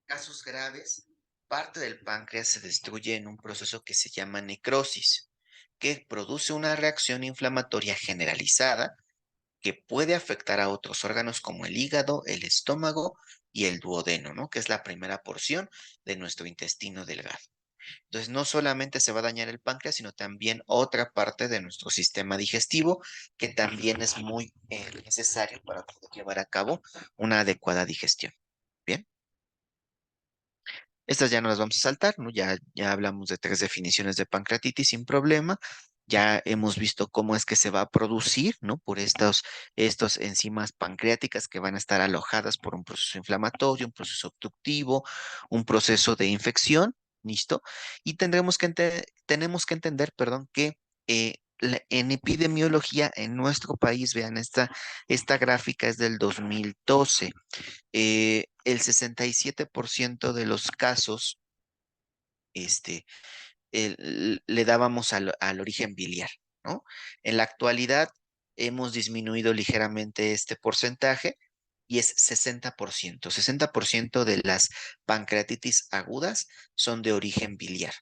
Casos graves, parte del páncreas se destruye en un proceso que se llama necrosis, que produce una reacción inflamatoria generalizada que puede afectar a otros órganos como el hígado, el estómago y el duodeno, ¿no? Que es la primera porción de nuestro intestino delgado. Entonces, no solamente se va a dañar el páncreas, sino también otra parte de nuestro sistema digestivo, que también es muy necesario para poder llevar a cabo una adecuada digestión. Bien. Estas ya no las vamos a saltar, ¿no? Ya hablamos de tres definiciones de pancreatitis sin problema. Ya hemos visto cómo es que se va a producir, ¿no? Por estos enzimas pancreáticas que van a estar alojadas por un proceso inflamatorio, un proceso obstructivo, un proceso de infección, ¿listo? Y tenemos que entender, perdón, que en epidemiología en nuestro país, vean, esta gráfica es del 2012. El 67% de los casos, este, le dábamos al origen biliar, ¿no? En la actualidad hemos disminuido ligeramente este porcentaje y es 60%. 60% de las pancreatitis agudas son de origen biliar.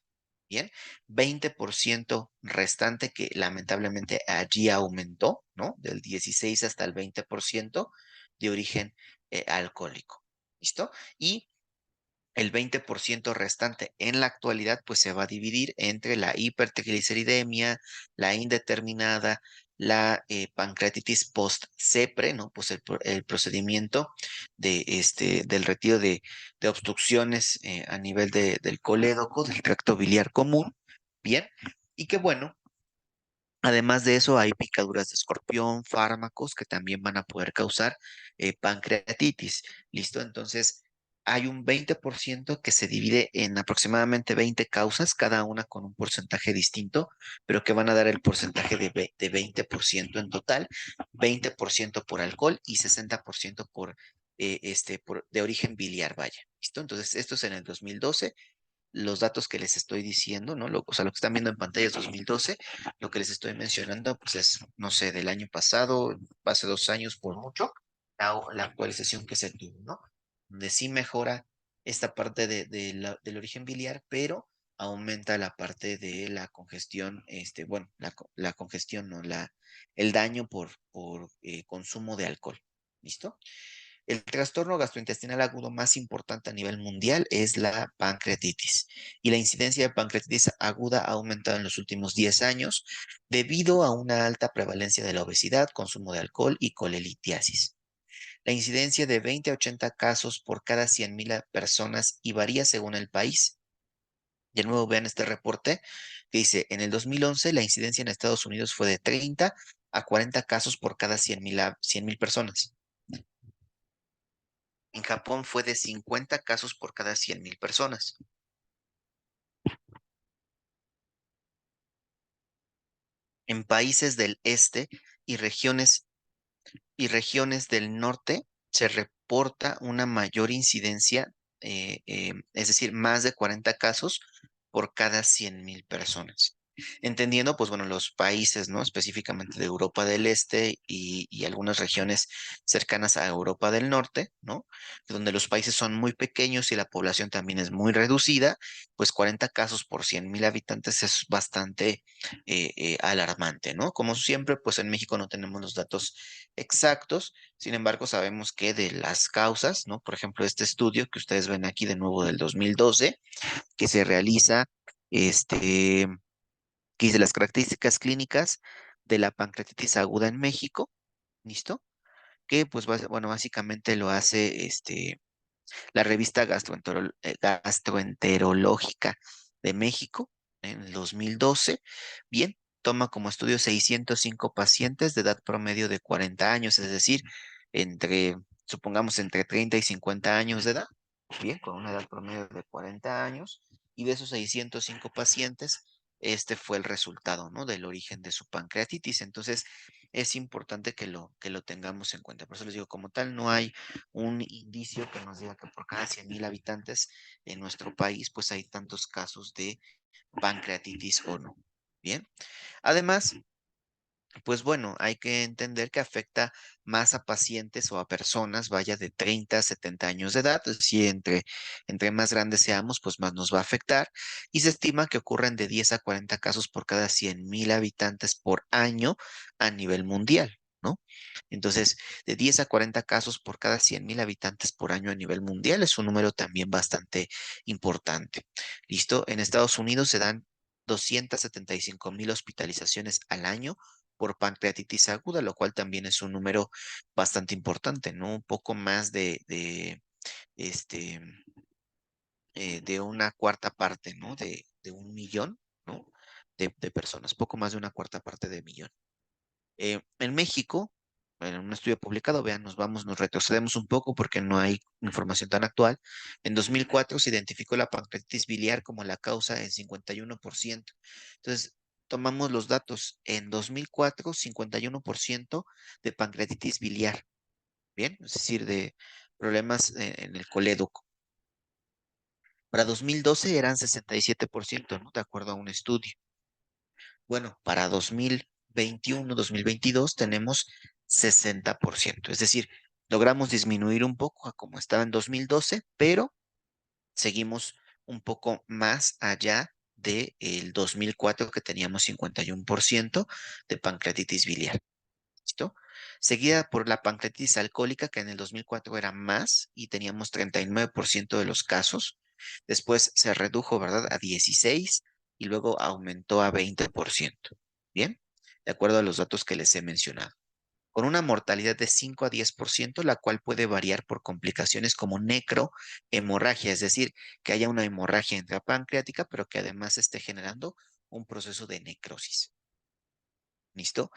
Bien, 20% restante que lamentablemente allí aumentó, ¿no? Del 16 hasta el 20% de origen alcohólico. ¿Listo? Y el 20% restante en la actualidad pues se va a dividir entre la hipertrigliceridemia, la indeterminada, la pancreatitis post-CEPRE, ¿no? Pues el procedimiento del retiro de obstrucciones a nivel del colédoco, del tracto biliar común, bien, y que bueno, además de eso, hay picaduras de escorpión, fármacos que también van a poder causar pancreatitis. ¿Listo? Entonces, hay un 20% que se divide en aproximadamente 20 causas, cada una con un porcentaje distinto, pero que van a dar el porcentaje de 20% en total, 20% por alcohol y 60% de origen biliar, vaya. ¿Listo? Entonces, esto es en el 2012 los datos que les estoy diciendo, ¿no? O sea, lo que están viendo en pantalla es 2012, lo que les estoy mencionando, pues es, no sé, del año pasado, hace 2 años por mucho, la actualización que se tuvo, ¿no? Donde sí mejora esta parte del origen biliar, pero aumenta la parte de la congestión, bueno, la congestión, no, el daño por consumo de alcohol. ¿Listo? El trastorno gastrointestinal agudo más importante a nivel mundial es la pancreatitis y la incidencia de pancreatitis aguda ha aumentado en los últimos 10 años debido a una alta prevalencia de la obesidad, consumo de alcohol y colelitiasis. La incidencia de 20 a 80 casos por cada 100,000 personas y varía según el país. De nuevo vean este reporte que dice, en el 2011 la incidencia en Estados Unidos fue de 30 a 40 casos por cada 100,000 personas. En Japón fue de 50 casos por cada 100,000 personas. En países del este y regiones del norte se reporta una mayor incidencia, es decir, más de 40 casos por cada 100,000 personas. Entendiendo, pues bueno, los países, ¿no? Específicamente de Europa del Este y algunas regiones cercanas a Europa del Norte, ¿no? Donde los países son muy pequeños y la población también es muy reducida, pues 40 casos por 100,000 habitantes es bastante alarmante, ¿no? Como siempre, pues en México no tenemos los datos exactos, sin embargo, sabemos que de las causas, ¿no? Por ejemplo, este estudio que ustedes ven aquí de nuevo del 2012, que se realiza, que dice las características clínicas de la pancreatitis aguda en México, ¿listo? Que pues bueno, básicamente lo hace la revista Gastroenterológica de México en el 2012. Bien, toma como estudio 605 pacientes de edad promedio de 40 años, es decir, supongamos, entre 30 y 50 años de edad. Bien, con una edad promedio de 40 años. Y de esos 605 pacientes, este fue el resultado, ¿no? Del origen de su pancreatitis. Entonces, es importante que lo tengamos en cuenta. Por eso les digo, como tal, no hay un indicio que nos diga que por cada 100,000 habitantes en nuestro país, pues hay tantos casos de pancreatitis o no. Bien. Además, Pues bueno, hay que entender que afecta más a pacientes o a personas, vaya, de 30 a 70 años de edad. Es decir, entre más grandes seamos, pues más nos va a afectar. Y se estima que ocurren de 10 a 40 casos por cada 100,000 habitantes por año a nivel mundial, ¿no? Entonces, de 10 a 40 casos por cada 100,000 habitantes por año a nivel mundial es un número también bastante importante. ¿Listo? En Estados Unidos se dan 275,000 hospitalizaciones al año por pancreatitis aguda, lo cual también es un número bastante importante, ¿no? Un poco más este, de una cuarta parte, ¿no? De 1 millón, ¿no? De personas, poco más de una cuarta parte de millón. En México, en un estudio publicado, vean, nos retrocedemos un poco porque no hay información tan actual. En 2004 se identificó la pancreatitis biliar como la causa en 51%. Entonces, tomamos los datos. En 2004, 51% de pancreatitis biliar, ¿bien? Es decir, de problemas en el colédoco. Para 2012 eran 67%, ¿no? De acuerdo a un estudio. Bueno, para 2021, 2022 tenemos 60%. Es decir, logramos disminuir un poco a como estaba en 2012, pero seguimos un poco más allá del 2004 que teníamos 51% de pancreatitis biliar. ¿Listo? Seguida por la pancreatitis alcohólica, que en el 2004 era más y teníamos 39% de los casos. Después se redujo, ¿verdad?, a 16 y luego aumentó a 20%. ¿Bien? De acuerdo a los datos que les he mencionado. Con una mortalidad de 5 a 10%, la cual puede variar por complicaciones como necrohemorragia, es decir, que haya una hemorragia intrapancreática, pero que además esté generando un proceso de necrosis. ¿Listo?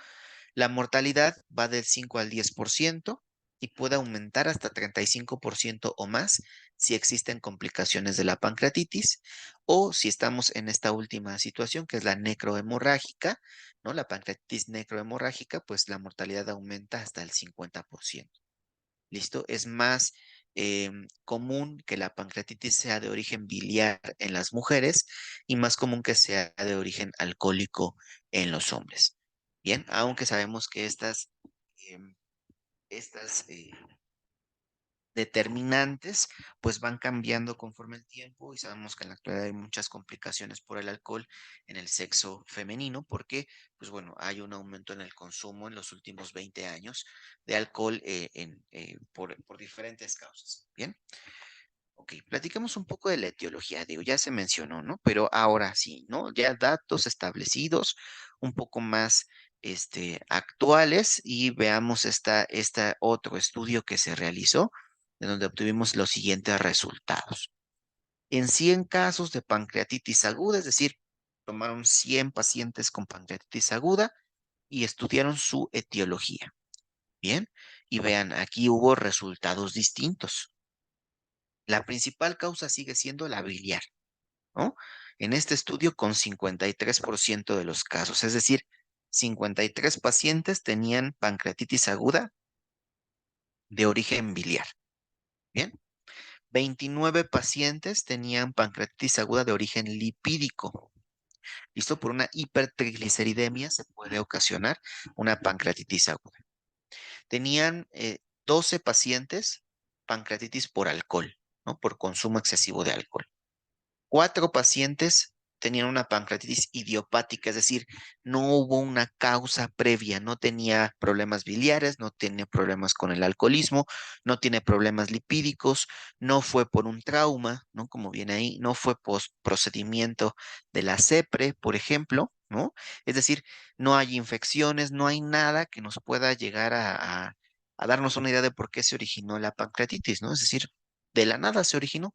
La mortalidad va del 5 al 10% y puede aumentar hasta 35% o más si existen complicaciones de la pancreatitis o si estamos en esta última situación que es la necrohemorrágica, ¿no? La pancreatitis necrohemorrágica, pues la mortalidad aumenta hasta el 50%. ¿Listo? Es más común que la pancreatitis sea de origen biliar en las mujeres y más común que sea de origen alcohólico en los hombres. Bien, aunque sabemos que em, estas determinantes pues van cambiando conforme el tiempo y sabemos que en la actualidad hay muchas complicaciones por el alcohol en el sexo femenino porque pues bueno, hay un aumento en el consumo en los últimos 20 años de alcohol por diferentes causas. Bien. Ok, platicamos un poco de la etiología, digo, ya se mencionó, ¿no? Pero ahora sí, ¿no? Ya datos establecidos, un poco más actuales y veamos esta otro estudio que se realizó, de donde obtuvimos los siguientes resultados. En 100 casos de pancreatitis aguda, es decir, tomaron 100 pacientes con pancreatitis aguda y estudiaron su etiología, ¿bien? Y vean, aquí hubo resultados distintos. La principal causa sigue siendo la biliar, ¿no? En este estudio con 53% de los casos, es decir, 53 pacientes tenían pancreatitis aguda de origen biliar. Bien, 29 pacientes tenían pancreatitis aguda de origen lipídico. Listo, por una hipertrigliceridemia se puede ocasionar una pancreatitis aguda. Tenían 12 pacientes pancreatitis por alcohol, ¿no? Por consumo excesivo de alcohol. 4 pacientes tenían una pancreatitis idiopática, es decir, no hubo una causa previa, no tenía problemas biliares, no tiene problemas con el alcoholismo, no tiene problemas lipídicos, no fue por un trauma, ¿no? Como viene ahí, no fue post procedimiento de la CEPRE, por ejemplo, ¿no? Es decir, no hay infecciones, no hay nada que nos pueda llegar a darnos una idea de por qué se originó la pancreatitis, ¿no? Es decir, de la nada se originó.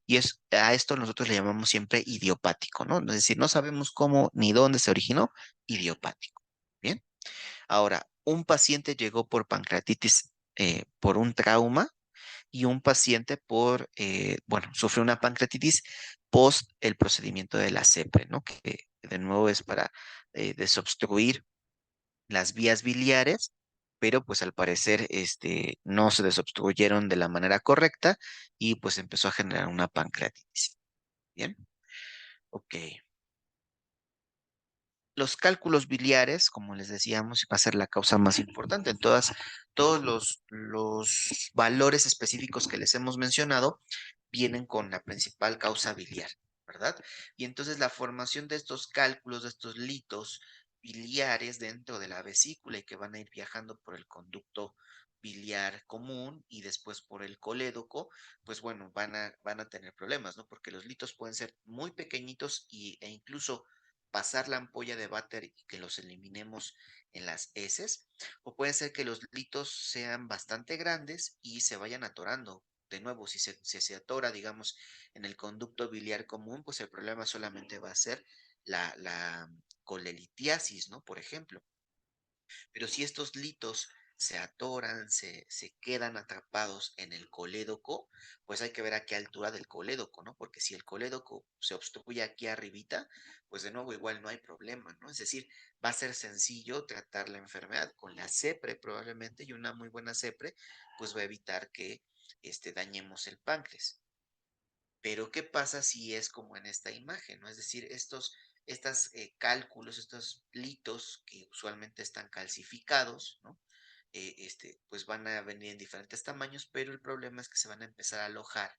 Y a esto nosotros le llamamos siempre idiopático, ¿no? Es decir, no sabemos cómo ni dónde se originó, idiopático. Bien. Ahora, un paciente llegó por pancreatitis por un trauma y un paciente bueno, sufrió una pancreatitis post el procedimiento de la CEPRE, ¿no? Que de nuevo es para desobstruir las vías biliares, pero pues al parecer no se desobstruyeron de la manera correcta y pues empezó a generar una pancreatitis. Bien, ok. los cálculos biliares, como les decíamos, va a ser la causa más importante. Todos los valores específicos que les hemos mencionado vienen con la principal causa biliar, ¿verdad? Y entonces la formación de estos cálculos, de estos litos biliares dentro de la vesícula y que van a ir viajando por el conducto biliar común y después por el colédoco, pues bueno, van a tener problemas, ¿no? Porque los litos pueden ser muy pequeñitos e incluso pasar la ampolla de váter y que los eliminemos en las heces, o puede ser que los litos sean bastante grandes y se vayan atorando. De nuevo, si se atora, digamos, en el conducto biliar común, pues el problema solamente va a ser la colelitiasis, ¿no? Por ejemplo. Pero si estos litos se atoran, se quedan atrapados en el colédoco, pues hay que ver a qué altura del colédoco, ¿no? Porque si el colédoco se obstruye aquí arribita, pues de nuevo igual no hay problema, ¿no? Es decir, va a ser sencillo tratar la enfermedad con la CEPRE probablemente y una muy buena CEPRE, pues va a evitar que dañemos el páncreas. Pero ¿qué pasa si es como en esta imagen, ¿no? Es decir, estos cálculos, estos litos que usualmente están calcificados, ¿no? Pues van a venir en diferentes tamaños, pero el problema es que se van a empezar a alojar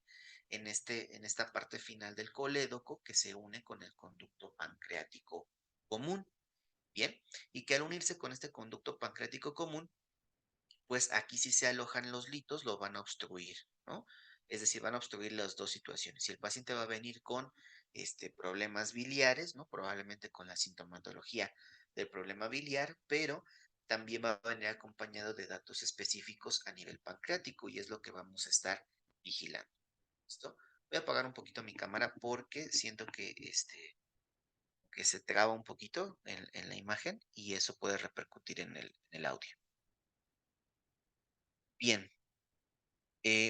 en esta parte final del colédoco que se une con el conducto pancreático común, ¿bien? Y que al unirse con este conducto pancreático común, pues aquí sí se alojan los litos, lo van a obstruir, ¿no? Es decir, van a obstruir las dos situaciones. Si el paciente va a venir con problemas biliares, ¿no? Probablemente con la sintomatología del problema biliar, pero también va a venir acompañado de datos específicos a nivel pancreático y es lo que vamos a estar vigilando. ¿Listo? Voy a apagar un poquito mi cámara porque siento que se traba un poquito en la imagen y eso puede repercutir en el audio. Bien,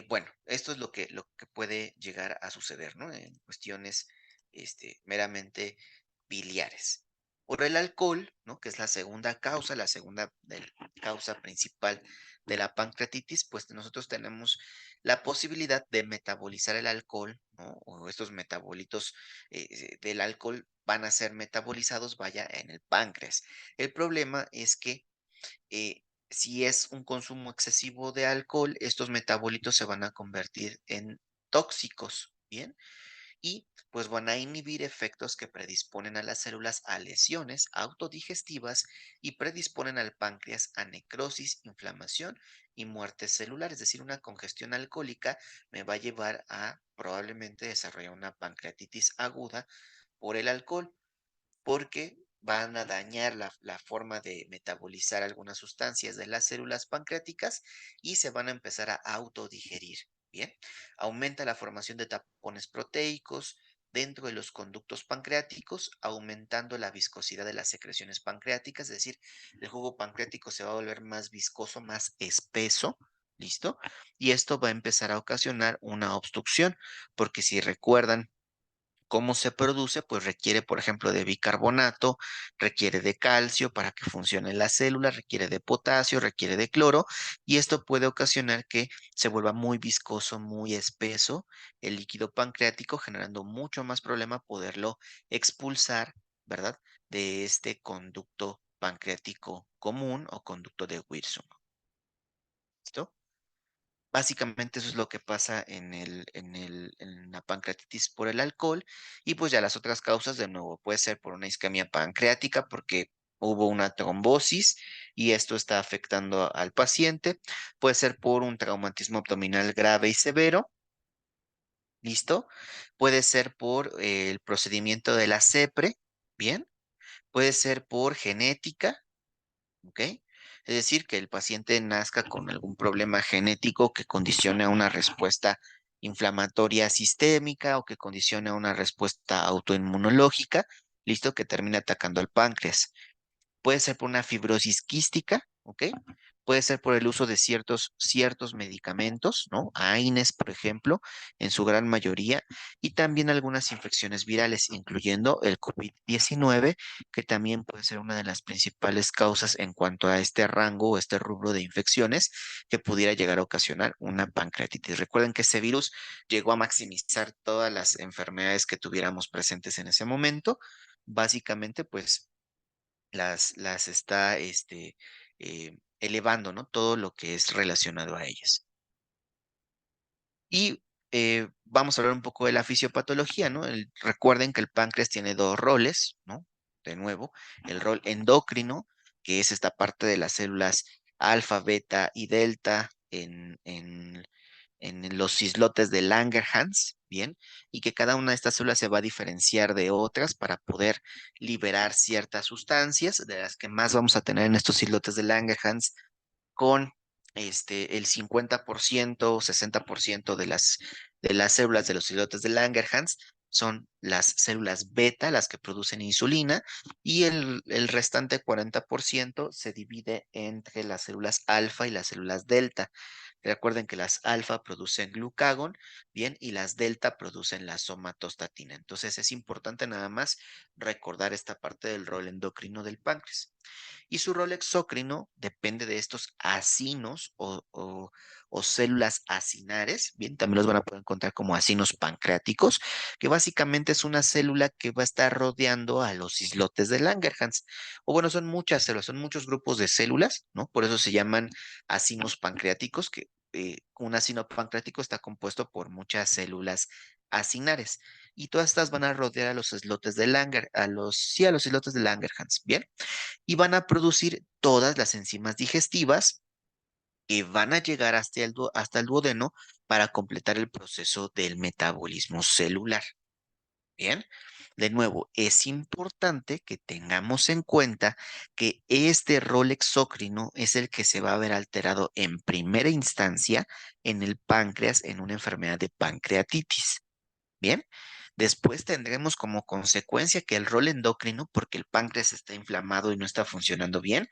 bueno, esto es lo que puede llegar a suceder, ¿no? En cuestiones meramente biliares. Por el alcohol, ¿no? Que es la segunda causa, causa principal de la pancreatitis, pues nosotros tenemos la posibilidad de metabolizar el alcohol, ¿no? O estos metabolitos del alcohol van a ser metabolizados, vaya, en el páncreas. El problema es que si es un consumo excesivo de alcohol, estos metabolitos se van a convertir en tóxicos, ¿bien? Y pues van a inhibir efectos que predisponen a las células a lesiones autodigestivas y predisponen al páncreas a necrosis, inflamación y muerte celular. Es decir, una congestión alcohólica me va a llevar a probablemente desarrollar una pancreatitis aguda por el alcohol porque van a dañar la forma de metabolizar algunas sustancias de las células pancreáticas y se van a empezar a autodigerir. Bien, aumenta la formación de tapones proteicos dentro de los conductos pancreáticos, aumentando la viscosidad de las secreciones pancreáticas, es decir, el jugo pancreático se va a volver más viscoso, más espeso. ¿Listo? Y esto va a empezar a ocasionar una obstrucción, porque si recuerdan ¿cómo se produce? Pues requiere, por ejemplo, de bicarbonato, requiere de calcio para que funcione la célula, requiere de potasio, requiere de cloro, y esto puede ocasionar que se vuelva muy viscoso, muy espeso el líquido pancreático, generando mucho más problema poderlo expulsar, ¿verdad? De este conducto pancreático común o conducto de Wilson. ¿Listo? Básicamente eso es lo que pasa en la pancreatitis por el alcohol y pues ya las otras causas de nuevo puede ser por una isquemia pancreática porque hubo una trombosis y esto está afectando al paciente, puede ser por un traumatismo abdominal grave y severo, ¿listo? Puede ser por el procedimiento de la CEPRE, ¿bien? Puede ser por genética, ¿ok? Es decir, que el paciente nazca con algún problema genético que condicione a una respuesta inflamatoria sistémica o que condicione a una respuesta autoinmunológica, listo, que termine atacando al páncreas. Puede ser por una fibrosis quística, ¿ok? Puede ser por el uso de ciertos medicamentos, ¿no? AINES, por ejemplo, en su gran mayoría, y también algunas infecciones virales, incluyendo el COVID-19, que también puede ser una de las principales causas en cuanto a este rango o este rubro de infecciones que pudiera llegar a ocasionar una pancreatitis. Recuerden que ese virus llegó a maximizar todas las enfermedades que tuviéramos presentes en ese momento. Básicamente, pues las está elevando, ¿no? Todo lo que es relacionado a ellas. Y vamos a hablar un poco de la fisiopatología, ¿no? Recuerden que el páncreas tiene dos roles, ¿no? De nuevo, el rol endocrino, que es esta parte de las células alfa, beta y delta en los islotes de Langerhans, ¿bien? Y que cada una de estas células se va a diferenciar de otras para poder liberar ciertas sustancias, de las que más vamos a tener en estos islotes de Langerhans con el 50%, 60% de las células de los islotes de Langerhans son las células beta, las que producen insulina, y el restante 40% se divide entre las células alfa y las células delta. Recuerden que las alfa producen glucagón, bien, y las delta producen la somatostatina. Entonces es importante nada más recordar esta parte del rol endocrino del páncreas. Y su rol exócrino depende de estos acinos o células acinares, bien, también los van a poder encontrar como acinos pancreáticos, que básicamente es una célula que va a estar rodeando a los islotes de Langerhans. O bueno, son muchas células, son muchos grupos de células, ¿no? Por eso se llaman acinos pancreáticos, que un acino pancreático está compuesto por muchas células acinares. Y todas estas van a rodear a los islotes de sí, a los islotes de Langerhans, ¿bien? Y van a producir todas las enzimas digestivas que van a llegar hasta el duodeno para completar el proceso del metabolismo celular. Bien, de nuevo, es importante que tengamos en cuenta que este rol exócrino es el que se va a ver alterado en primera instancia en el páncreas en una enfermedad de pancreatitis. Bien, después tendremos como consecuencia que el rol endocrino, porque el páncreas está inflamado y no está funcionando bien,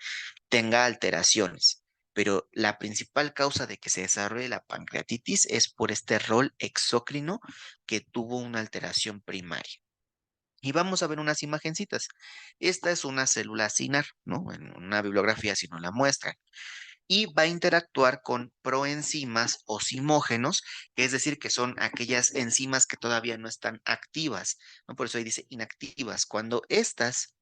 tenga alteraciones. Pero la principal causa de que se desarrolle la pancreatitis es por este rol exócrino que tuvo una alteración primaria. Y vamos a ver unas imagencitas. Esta es una célula acinar, ¿no? En una bibliografía si no la muestra y va a interactuar con proenzimas o simógenos, que es decir, que son aquellas enzimas que todavía no están activas, ¿no? Por eso ahí dice inactivas. Cuando estas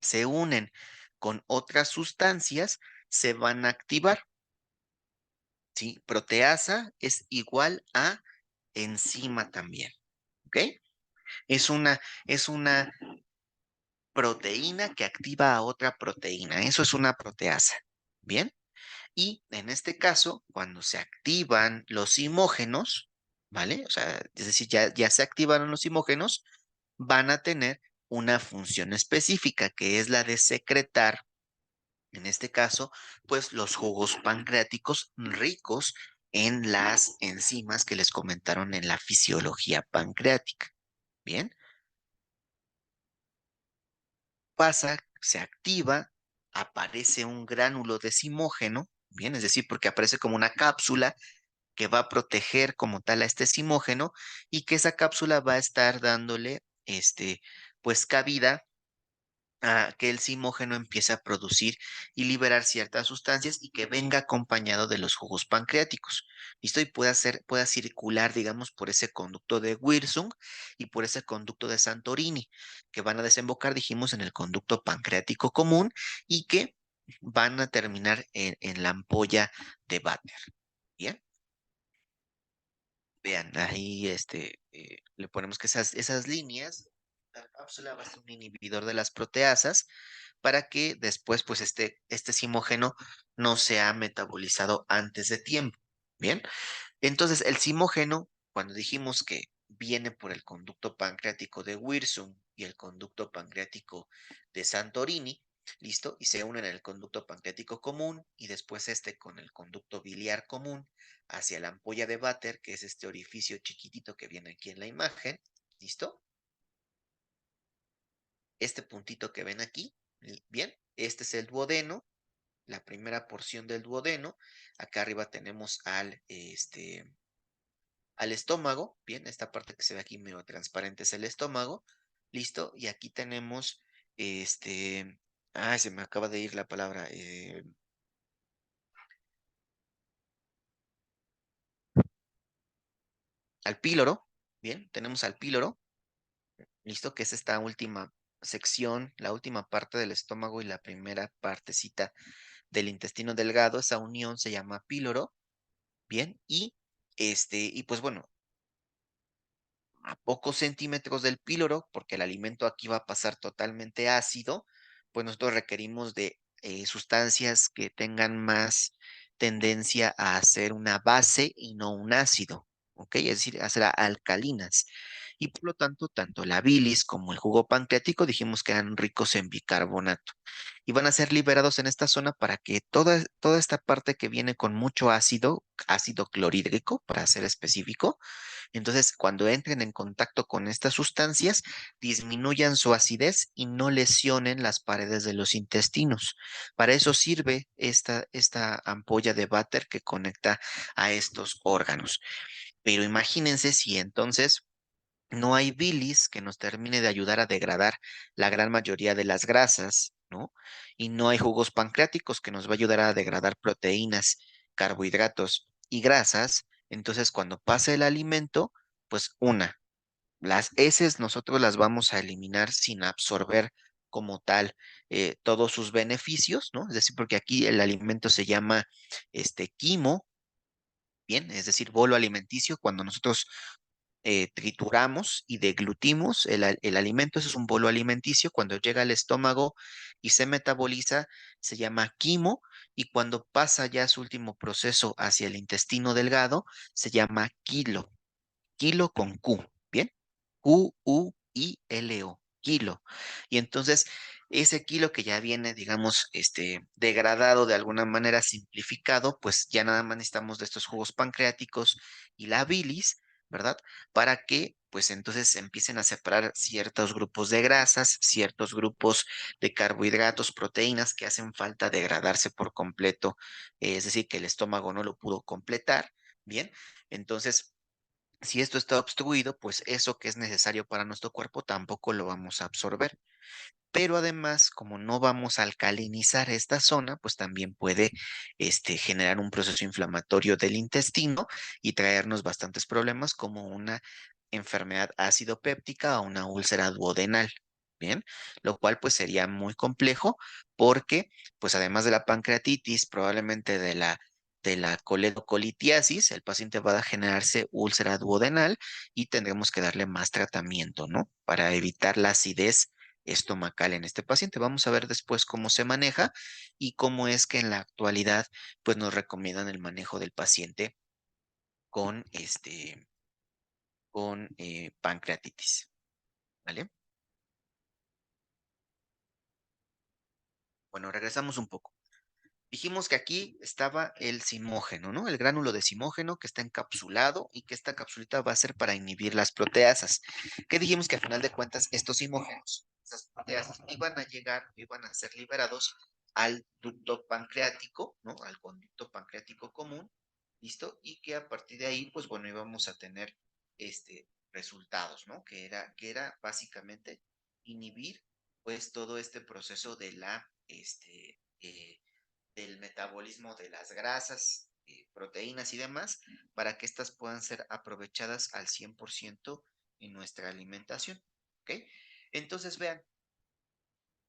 se unen con otras sustancias, se van a activar, ¿sí? Proteasa es igual a enzima también, ¿ok? Es una, es una proteína que activa a otra proteína. Eso es una proteasa. ¿Bien? Y en este caso, cuando se activan los simógenos, ¿vale? O sea, es decir, ya se activaron los simógenos, van a tener una función específica, que es la de secretar, en este caso, pues los jugos pancreáticos ricos en las enzimas que les comentaron en la fisiología pancreática. Bien, pasa, se activa, aparece un gránulo de simógeno, bien, es decir, porque aparece como una cápsula que va a proteger como tal a este simógeno y que esa cápsula va a estar dándole, pues cabida a que el simógeno empiece a producir y liberar ciertas sustancias y que venga acompañado de los jugos pancreáticos. ¿Listo? Y pueda circular, digamos, por ese conducto de Wirsung y por ese conducto de Santorini, que van a desembocar, dijimos, en el conducto pancreático común y que van a terminar en la ampolla de Butler. ¿Bien? Vean, ahí le ponemos que esas líneas, la cápsula va a ser un inhibidor de las proteasas para que después, pues, este simógeno no sea metabolizado antes de tiempo. Bien, entonces el simógeno, cuando dijimos que viene por el conducto pancreático de Wirsung y el conducto pancreático de Santorini, ¿listo? Y se unen en el conducto pancreático común y después con el conducto biliar común hacia la ampolla de Vater, que es este orificio chiquitito que viene aquí en la imagen, ¿listo? Este puntito que ven aquí, bien, este es el duodeno, la primera porción del duodeno. Acá arriba tenemos al estómago, bien, esta parte que se ve aquí medio transparente es el estómago, listo, y aquí tenemos, se me acaba de ir la palabra, al píloro, bien, tenemos al píloro, listo, que es esta última. sección, la última parte del estómago y la primera partecita del intestino delgado, esa unión se llama píloro, ¿bien? Y pues bueno, a pocos centímetros del píloro, porque el alimento aquí va a pasar totalmente ácido, pues nosotros requerimos de sustancias que tengan más tendencia a hacer una base y no un ácido, ¿ok? Es decir, hacer alcalinas. Y por lo tanto, tanto la bilis como el jugo pancreático dijimos que eran ricos en bicarbonato. Y van a ser liberados en esta zona para que toda esta parte que viene con mucho ácido, ácido clorhídrico, para ser específico, entonces, cuando entren en contacto con estas sustancias, disminuyan su acidez y no lesionen las paredes de los intestinos. Para eso sirve esta ampolla de váter que conecta a estos órganos. Pero imagínense si entonces no hay bilis que nos termine de ayudar a degradar la gran mayoría de las grasas, ¿no? Y no hay jugos pancreáticos que nos va a ayudar a degradar proteínas, carbohidratos y grasas. Entonces, cuando pase el alimento, pues las heces nosotros las vamos a eliminar sin absorber como tal todos sus beneficios, ¿no? Es decir, porque aquí el alimento se llama quimo, bien, es decir, bolo alimenticio, cuando nosotros trituramos y deglutimos el alimento, eso es un bolo alimenticio, cuando llega al estómago y se metaboliza, se llama quimo, y cuando pasa ya su último proceso hacia el intestino delgado, se llama kilo, kilo con Q, ¿bien? Q-U-I-L-O, kilo. Y entonces, ese kilo que ya viene, digamos, degradado de alguna manera, simplificado, pues ya nada más necesitamos de estos jugos pancreáticos y la bilis, ¿verdad? Para que, pues entonces empiecen a separar ciertos grupos de grasas, ciertos grupos de carbohidratos, proteínas que hacen falta degradarse por completo, es decir, que el estómago no lo pudo completar, ¿bien? Entonces, si esto está obstruido, pues eso que es necesario para nuestro cuerpo tampoco lo vamos a absorber. Pero además, como no vamos a alcalinizar esta zona, pues también puede generar un proceso inflamatorio del intestino y traernos bastantes problemas como una enfermedad ácido péptica o una úlcera duodenal. Bien, lo cual pues sería muy complejo porque pues además de la pancreatitis, probablemente de la coledocolitiasis, el paciente va a generarse úlcera duodenal y tendremos que darle más tratamiento, ¿no? Para evitar la acidez estomacal en este paciente. Vamos a ver después cómo se maneja y cómo es que en la actualidad pues nos recomiendan el manejo del paciente con pancreatitis, ¿vale? Bueno, regresamos un poco. Dijimos que aquí estaba el simógeno, ¿no? El gránulo de simógeno que está encapsulado y que esta capsulita va a ser para inhibir las proteasas. Que dijimos que al final de cuentas estos simógenos, esas proteasas, iban a llegar, iban a ser liberados al ducto pancreático, ¿no? Al conducto pancreático común, ¿listo? Y que a partir de ahí, pues bueno, íbamos a tener resultados, ¿no? Que era básicamente inhibir, pues, todo este proceso del metabolismo de las grasas, proteínas y demás, para que éstas puedan ser aprovechadas al 100% en nuestra alimentación. ¿Ok? Entonces, vean,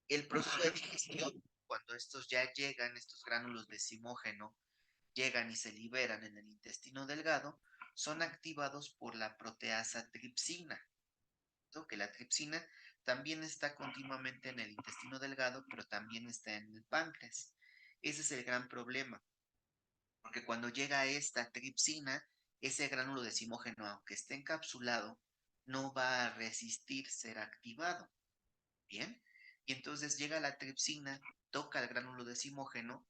el proceso de digestión, cuando estos ya llegan, estos gránulos de simógeno, llegan y se liberan en el intestino delgado, son activados por la proteasa tripsina, ¿no? Que la tripsina también está continuamente en el intestino delgado, pero también está en el páncreas. Ese es el gran problema, porque cuando llega esta tripsina, ese gránulo de simógeno, aunque esté encapsulado, no va a resistir ser activado. Bien, y entonces llega la tripsina, toca el gránulo de simógeno,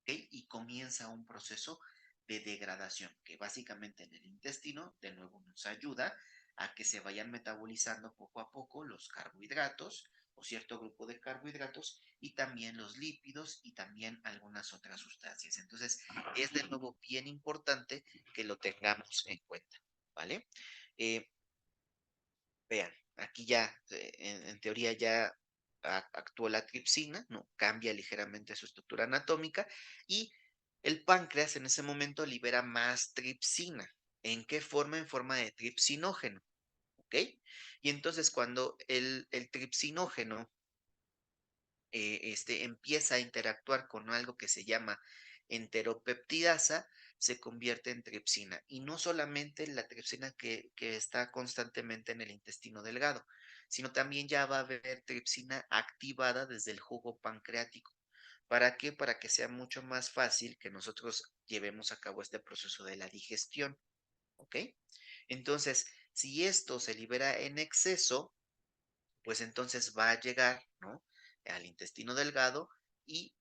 ¿ok? Y comienza un proceso de degradación que básicamente en el intestino de nuevo nos ayuda a que se vayan metabolizando poco a poco los carbohidratos o cierto grupo de carbohidratos y también los lípidos y también algunas otras sustancias. Entonces es de nuevo bien importante que lo tengamos en cuenta, ¿vale? Eh, Vean, aquí ya, en teoría ya actuó la tripsina, ¿no? Cambia ligeramente su estructura anatómica y el páncreas en ese momento libera más tripsina. ¿En qué forma? En forma de tripsinógeno. ¿ok? Y entonces cuando el tripsinógeno empieza a interactuar con algo que se llama enteropeptidasa, se convierte en tripsina. Y no solamente la tripsina que está constantemente en el intestino delgado, sino también ya va a haber tripsina activada desde el jugo pancreático. ¿Para qué? Para que sea mucho más fácil que nosotros llevemos a cabo este proceso de la digestión. ¿Ok? Entonces, si esto se libera en exceso, pues entonces va a llegar, ¿no? Al intestino delgado y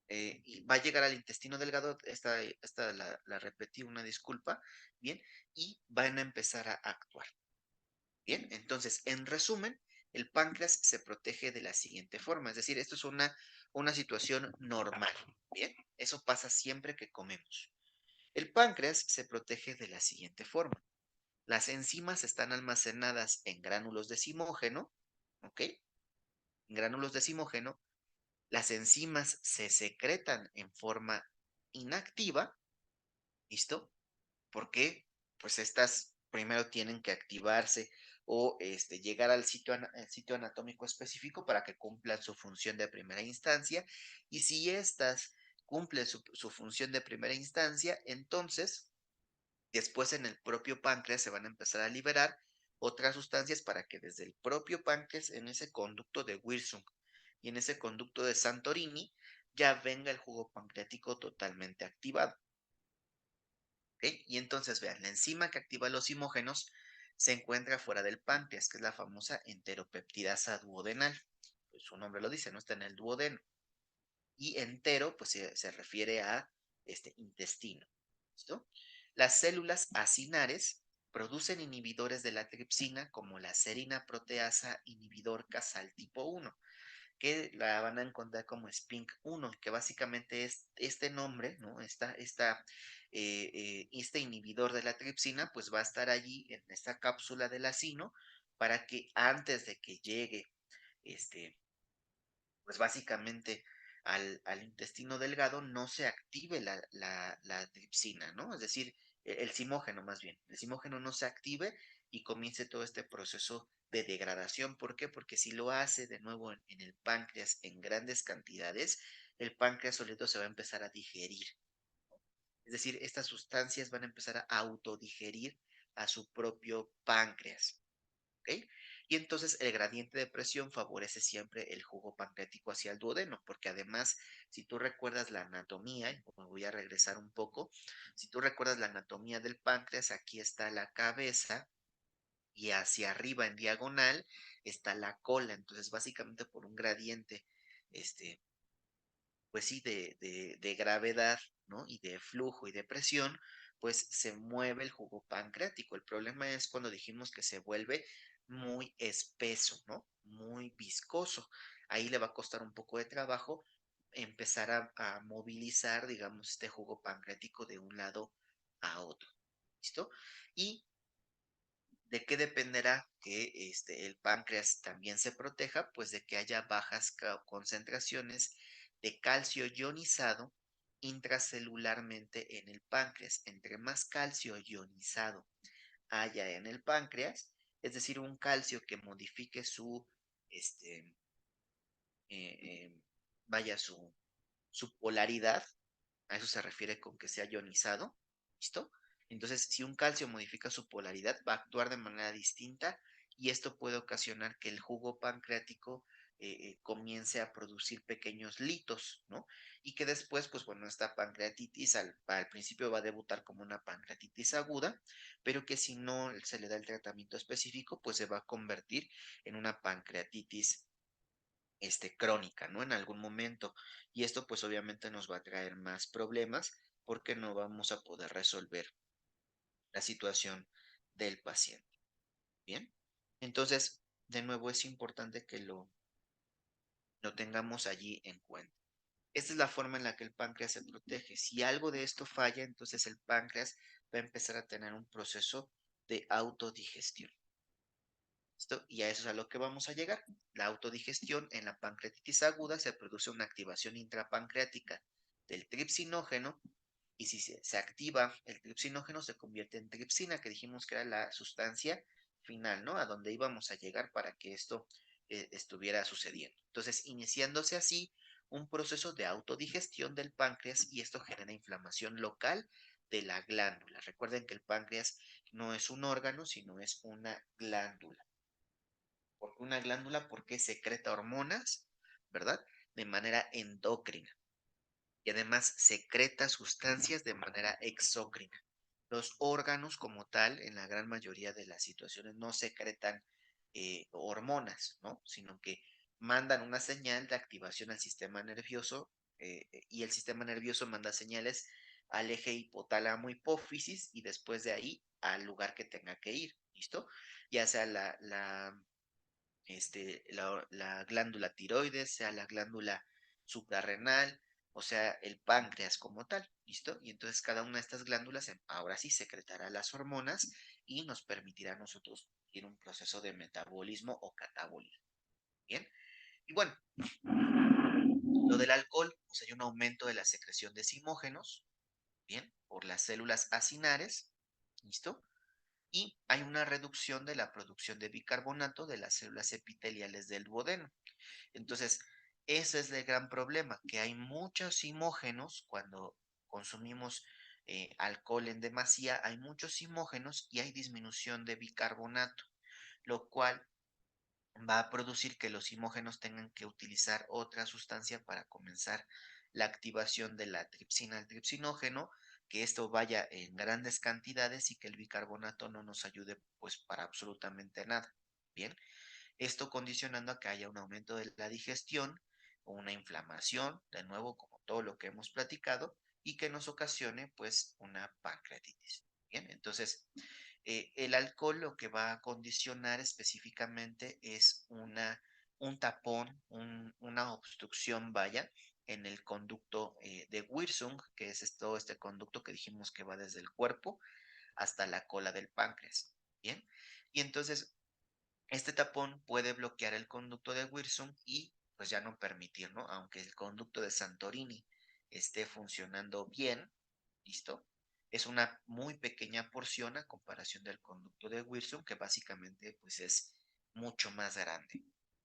y va a llegar al intestino delgado, esta la repetí, una disculpa, bien, y van a empezar a actuar. Bien, entonces, en resumen, el páncreas se protege de la siguiente forma, es decir, esto es una situación normal, bien, eso pasa siempre que comemos. El páncreas se protege de la siguiente forma. Las enzimas están almacenadas en gránulos de simógeno, ¿ok? En gránulos de simógeno, las enzimas se secretan en forma inactiva, ¿listo? ¿Por qué? Pues estas primero tienen que activarse o llegar al sitio anatómico específico para que cumplan su función de primera instancia. Y si estas cumplen su función de primera instancia, entonces después en el propio páncreas se van a empezar a liberar otras sustancias para que desde el propio páncreas, en ese conducto de Wilson y en ese conducto de Santorini, ya venga el jugo pancreático totalmente activado. ¿Ok? Y entonces vean, la enzima que activa los simógenos se encuentra fuera del páncreas, que es la famosa enteropeptidasa duodenal. Pues su nombre lo dice, no está en el duodeno. Y entero, pues se refiere a este intestino. ¿Listo? Las células acinares producen inhibidores de la tripsina como la serina proteasa inhibidor casal tipo 1, que la van a encontrar como SPINK1, que básicamente es este nombre, ¿no? Este inhibidor de la tripsina, pues va a estar allí en esta cápsula del acino para que antes de que llegue este, pues básicamente al intestino delgado no se active la tripsina, ¿no? Es decir, el simógeno más bien, el simógeno no se active y comience todo este proceso de degradación. ¿Por qué? Porque si lo hace de nuevo en el páncreas en grandes cantidades, el páncreas solito se va a empezar a digerir. Es decir, estas sustancias van a empezar a autodigerir a su propio páncreas. ¿Ok? Y entonces el gradiente de presión favorece siempre el jugo pancreático hacia el duodeno, porque además, si tú recuerdas la anatomía, y me voy a regresar un poco, si tú recuerdas la anatomía del páncreas, aquí está la cabeza y hacia arriba en diagonal está la cola. Entonces, básicamente por un gradiente, este, pues sí, de gravedad, ¿no? Y de flujo y de presión, pues se mueve el jugo pancreático. El problema es cuando dijimos que se vuelve muy espeso, ¿no? Muy viscoso. Ahí le va a costar un poco de trabajo empezar a movilizar, digamos, este jugo pancreático de un lado a otro. ¿Listo? Y ¿de qué dependerá que el páncreas también se proteja? Pues de que haya bajas concentraciones de calcio ionizado intracelularmente en el páncreas. Entre más calcio ionizado haya en el páncreas, es decir, un calcio que modifique este, eh, eh, vaya, su polaridad, a eso se refiere con que sea ionizado, ¿listo? Entonces, si un calcio modifica su polaridad, va a actuar de manera distinta y esto puede ocasionar que el jugo pancreático comience a producir pequeños litos, ¿no? Y que después, pues bueno, esta pancreatitis al principio va a debutar como una pancreatitis aguda, pero que si no se le da el tratamiento específico, pues se va a convertir en una pancreatitis crónica, ¿no? En algún momento. Y esto pues obviamente nos va a traer más problemas porque no vamos a poder resolver la situación del paciente. Bien. Entonces, de nuevo es importante que lo tengamos allí en cuenta. Esta es la forma en la que el páncreas se protege. Si algo de esto falla, entonces el páncreas va a empezar a tener un proceso de autodigestión. ¿Listo? Y a eso es a lo que vamos a llegar. La autodigestión en la pancreatitis aguda se produce una activación intrapancreática del tripsinógeno y si se activa el tripsinógeno se convierte en tripsina, que dijimos que era la sustancia final, ¿no? A donde íbamos a llegar para que esto estuviera sucediendo. Entonces, iniciándose así un proceso de autodigestión del páncreas y esto genera inflamación local de la glándula. Recuerden que el páncreas no es un órgano, sino es una glándula. ¿Por qué una glándula? Porque secreta hormonas, ¿verdad? De manera endocrina y además secreta sustancias de manera exócrina. Los órganos como tal, en la gran mayoría de las situaciones, no secretan hormonas, ¿no? Sino que mandan una señal de activación al sistema nervioso y el sistema nervioso manda señales al eje hipotálamo hipófisis y después de ahí al lugar que tenga que ir, ¿listo? Ya sea la glándula tiroides, sea la glándula suprarrenal, o sea, el páncreas como tal, ¿listo? Y entonces cada una de estas glándulas ahora sí secretará las hormonas y nos permitirá a nosotros ir un proceso de metabolismo o catabolismo, ¿bien? Y bueno, lo del alcohol, pues hay un aumento de la secreción de zimógenos, ¿bien? Por las células acinares, ¿listo? Y hay una reducción de la producción de bicarbonato de las células epiteliales del duodeno. Entonces, ese es el gran problema, que hay muchos simógenos cuando consumimos alcohol en demasía, hay muchos simógenos y hay disminución de bicarbonato, lo cual va a producir que los simógenos tengan que utilizar otra sustancia para comenzar la activación de la tripsina al tripsinógeno, que esto vaya en grandes cantidades y que el bicarbonato no nos ayude pues para absolutamente nada. Bien, esto condicionando a que haya un aumento de la digestión o una inflamación, de nuevo, como todo lo que hemos platicado, y que nos ocasione pues una pancreatitis. Bien, entonces el alcohol lo que va a condicionar específicamente es un tapón, una obstrucción, vaya, en el conducto de Wirsung, que es todo este conducto que dijimos que va desde el cuerpo hasta la cola del páncreas. Bien, y entonces este tapón puede bloquear el conducto de Wirsung y pues ya no permitir, ¿no? Aunque el conducto de Santorini esté funcionando bien, ¿listo? Es una muy pequeña porción a comparación del conducto de Wirsung, que básicamente pues es mucho más grande,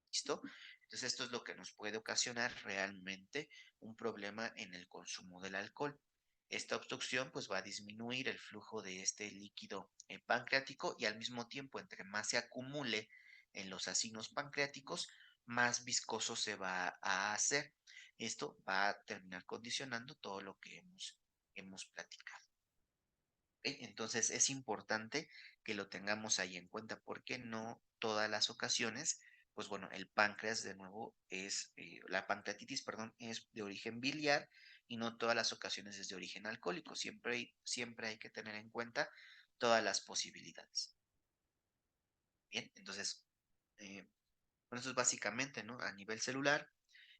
¿listo? Entonces esto es lo que nos puede ocasionar realmente un problema en el consumo del alcohol. Esta obstrucción pues va a disminuir el flujo de este líquido pancreático y al mismo tiempo entre más se acumule en los acinos pancreáticos, más viscoso se va a hacer. Esto va a terminar condicionando todo lo que hemos platicado. ¿Ok? Entonces es importante que lo tengamos ahí en cuenta porque no todas las ocasiones, pues bueno, el páncreas de nuevo la pancreatitis, perdón, es de origen biliar y no todas las ocasiones es de origen alcohólico. Siempre hay que tener en cuenta todas las posibilidades. Bien, entonces, bueno, eso es básicamente, ¿no? A nivel celular,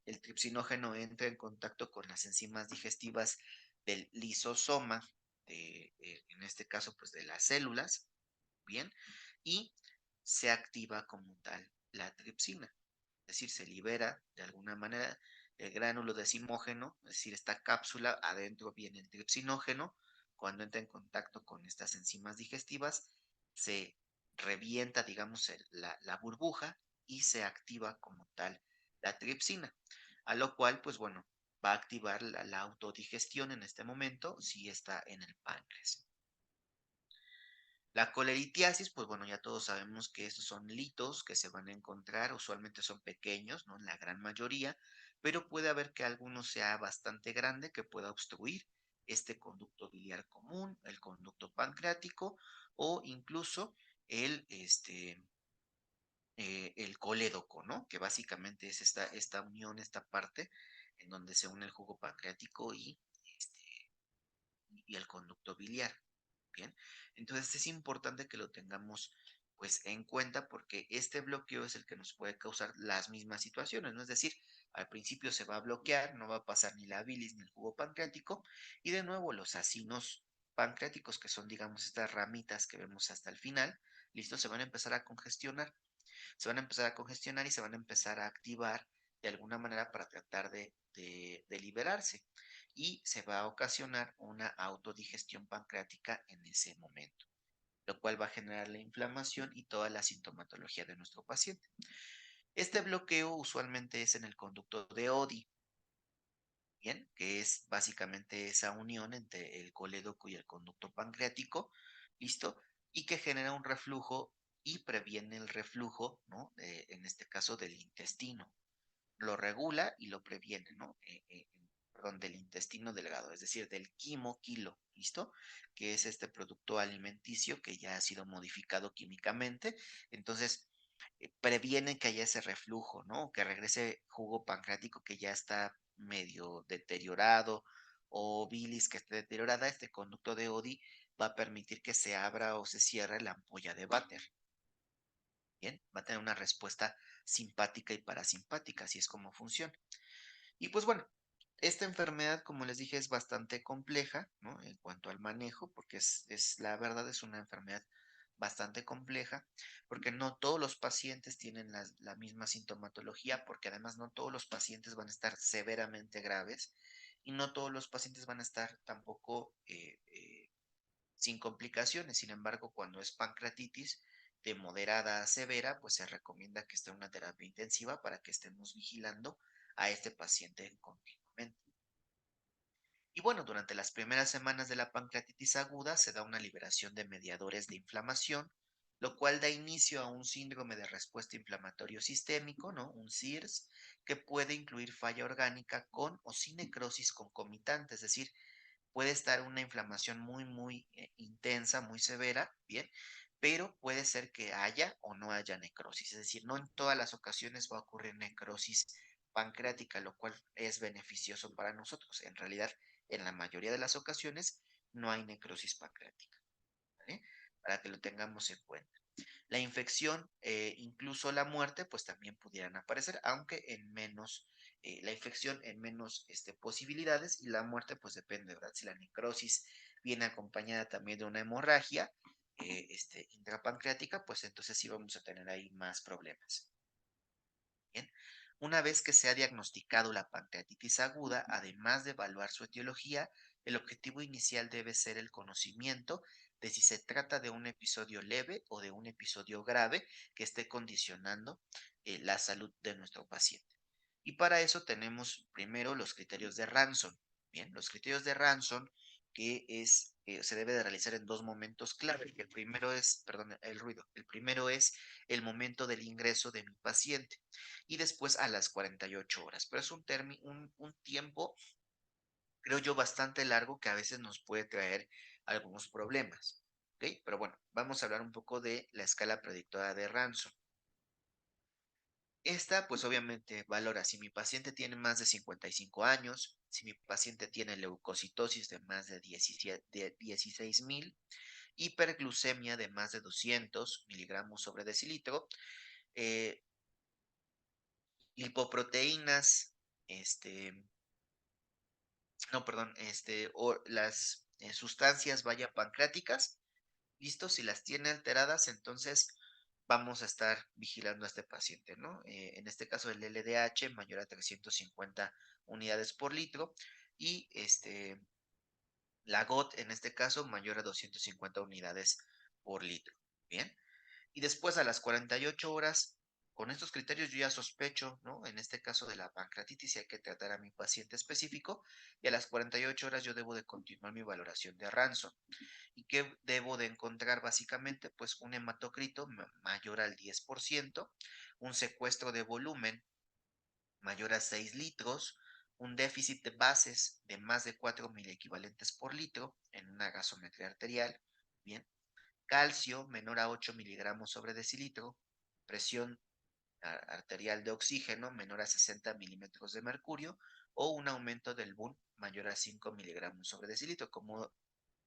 el tripsinógeno entra en contacto con las enzimas digestivas del lisosoma, en este caso, pues de las células, ¿bien? Y se activa como tal la tripsina, es decir, se libera de alguna manera el gránulo de zimógeno, es decir, esta cápsula, adentro viene el tripsinógeno, cuando entra en contacto con estas enzimas digestivas, se revienta, digamos, la burbuja y se activa como tal la tripsina, a lo cual, pues bueno, va a activar la autodigestión en este momento si está en el páncreas. La coleritiasis, pues bueno, ya todos sabemos que estos son litos que se van a encontrar, usualmente son pequeños, ¿no? En la gran mayoría, pero puede haber que alguno sea bastante grande que pueda obstruir este conducto biliar común, el conducto pancreático o incluso el colédoco, ¿no? Que básicamente es esta unión, esta parte en donde se une el jugo pancreático y el conducto biliar. Bien, entonces es importante que lo tengamos pues en cuenta porque este bloqueo es el que nos puede causar las mismas situaciones, ¿no? Es decir, al principio se va a bloquear, no va a pasar ni la bilis ni el jugo pancreático y de nuevo los acinos pancreáticos, que son digamos estas ramitas que vemos hasta el final, listo, se van a empezar a congestionar, y se van a empezar a activar de alguna manera para tratar de liberarse. y se va a ocasionar una autodigestión pancreática en ese momento, lo cual va a generar la inflamación y toda la sintomatología de nuestro paciente. Este bloqueo usualmente es en el conducto de Oddi, bien, que es básicamente esa unión entre el colédoco y el conducto pancreático, ¿listo? Y que genera un reflujo y previene el reflujo, ¿no? En este caso del intestino. Lo regula y lo previene, ¿no? Perdón, del intestino delgado, es decir, del quimo-quilo, ¿listo? Que es este producto alimenticio que ya ha sido modificado químicamente. Entonces, previene que haya ese reflujo, ¿no? Que regrese jugo pancreático que ya está medio deteriorado o bilis que esté deteriorada. Este conducto de Oddi va a permitir que se abra o se cierre la ampolla de váter. Bien, va a tener una respuesta simpática y parasimpática, así es como funciona. Y pues bueno, esta enfermedad, como les dije, es bastante compleja, ¿no? En cuanto al manejo, porque la verdad es una enfermedad bastante compleja, porque no todos los pacientes tienen la misma sintomatología, porque además no todos los pacientes van a estar severamente graves y no todos los pacientes van a estar tampoco sin complicaciones. Sin embargo, cuando es pancreatitis de moderada a severa, pues se recomienda que esté en una terapia intensiva para que estemos vigilando a este paciente continuamente. Y bueno, durante las primeras semanas de la pancreatitis aguda se da una liberación de mediadores de inflamación, lo cual da inicio a un síndrome de respuesta inflamatorio sistémico, ¿no? Un SIRS, que puede incluir falla orgánica con o sin necrosis concomitante, es decir, puede estar una inflamación muy intensa, muy severa, bien, pero puede ser que haya o no haya necrosis, es decir, no en todas las ocasiones va a ocurrir necrosis pancreática, lo cual es beneficioso para nosotros. En realidad, en la mayoría de las ocasiones no hay necrosis pancreática, ¿vale? Para que lo tengamos en cuenta. La infección, incluso la muerte, pues también pudieran aparecer, aunque en menos, la infección en menos posibilidades y la muerte, pues depende, ¿verdad? Si la necrosis viene acompañada también de una hemorragia intrapancreática, pues entonces sí vamos a tener ahí más problemas. Bien. Una vez que se ha diagnosticado la pancreatitis aguda, además de evaluar su etiología, el objetivo inicial debe ser el conocimiento de si se trata de un episodio leve o de un episodio grave que esté condicionando la salud de nuestro paciente. Y para eso tenemos primero los criterios de Ranson. Bien, los criterios de Ranson se debe de realizar en dos momentos clave. El primero es, perdón, el ruido. El primero es el momento del ingreso de mi paciente y después a las 48 horas. Pero es un tiempo, creo yo, bastante largo que a veces nos puede traer algunos problemas. ¿Ok? Pero bueno, vamos a hablar un poco de la escala predictora de Ransom. Esta, pues obviamente valora si mi paciente tiene más de 55 años, si mi paciente tiene leucocitosis de más de 16,000, hiperglucemia de más de 200 miligramos sobre decilitro, eh, lipoproteínas, este, no, perdón, o las sustancias, vaya, pancreáticas, listo, si las tiene alteradas, entonces vamos a estar vigilando a este paciente, ¿no? En este caso, el LDH mayor a 350 unidades por litro y la GOT, en este caso, mayor a 250 unidades por litro. Bien. Y después a las 48 horas, con estos criterios yo ya sospecho, ¿no? En este caso de la pancreatitis, si hay que tratar a mi paciente específico, y a las 48 horas yo debo de continuar mi valoración de Ransom. ¿Y qué debo de encontrar básicamente? Pues un hematocrito mayor al 10%, un secuestro de volumen mayor a 6 litros, un déficit de bases de más de 4 miliequivalentes por litro en una gasometría arterial, bien, calcio menor a 8 miligramos sobre decilitro, presión arterial de oxígeno menor a 60 milímetros de mercurio o un aumento del BUN mayor a 5 miligramos sobre decilitro. Como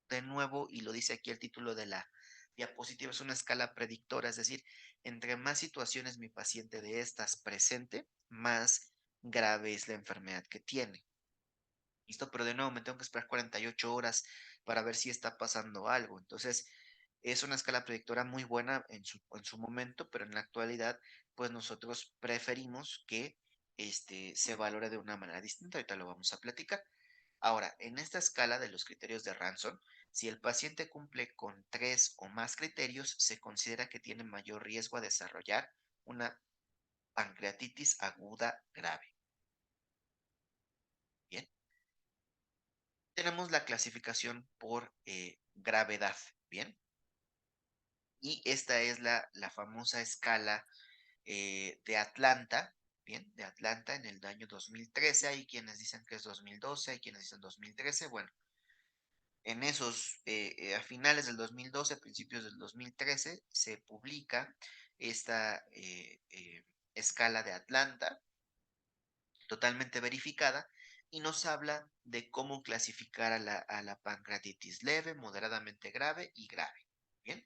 de nuevo, y lo dice aquí el título de la diapositiva, es una escala predictora, es decir, entre más situaciones mi paciente de estas presente, más grave es la enfermedad que tiene. ¿Listo? Pero de nuevo me tengo que esperar 48 horas para ver si está pasando algo. Entonces, es una escala predictora muy buena en su momento, pero en la actualidad, pues nosotros preferimos que se valore de una manera distinta. Ahorita lo vamos a platicar. Ahora, en esta escala de los criterios de Ranson, si el paciente cumple con tres o más criterios, se considera que tiene mayor riesgo a desarrollar una pancreatitis aguda grave. Bien, tenemos la clasificación por gravedad. Bien, y esta es la famosa escala de Atlanta. Bien, de Atlanta en el año 2013. Hay quienes dicen que es 2012, hay quienes dicen 2013. Bueno, en esos, a finales del 2012, principios del 2013, se publica esta escala de Atlanta, totalmente verificada, y nos habla de cómo clasificar a la pancreatitis leve, moderadamente grave y grave. Bien.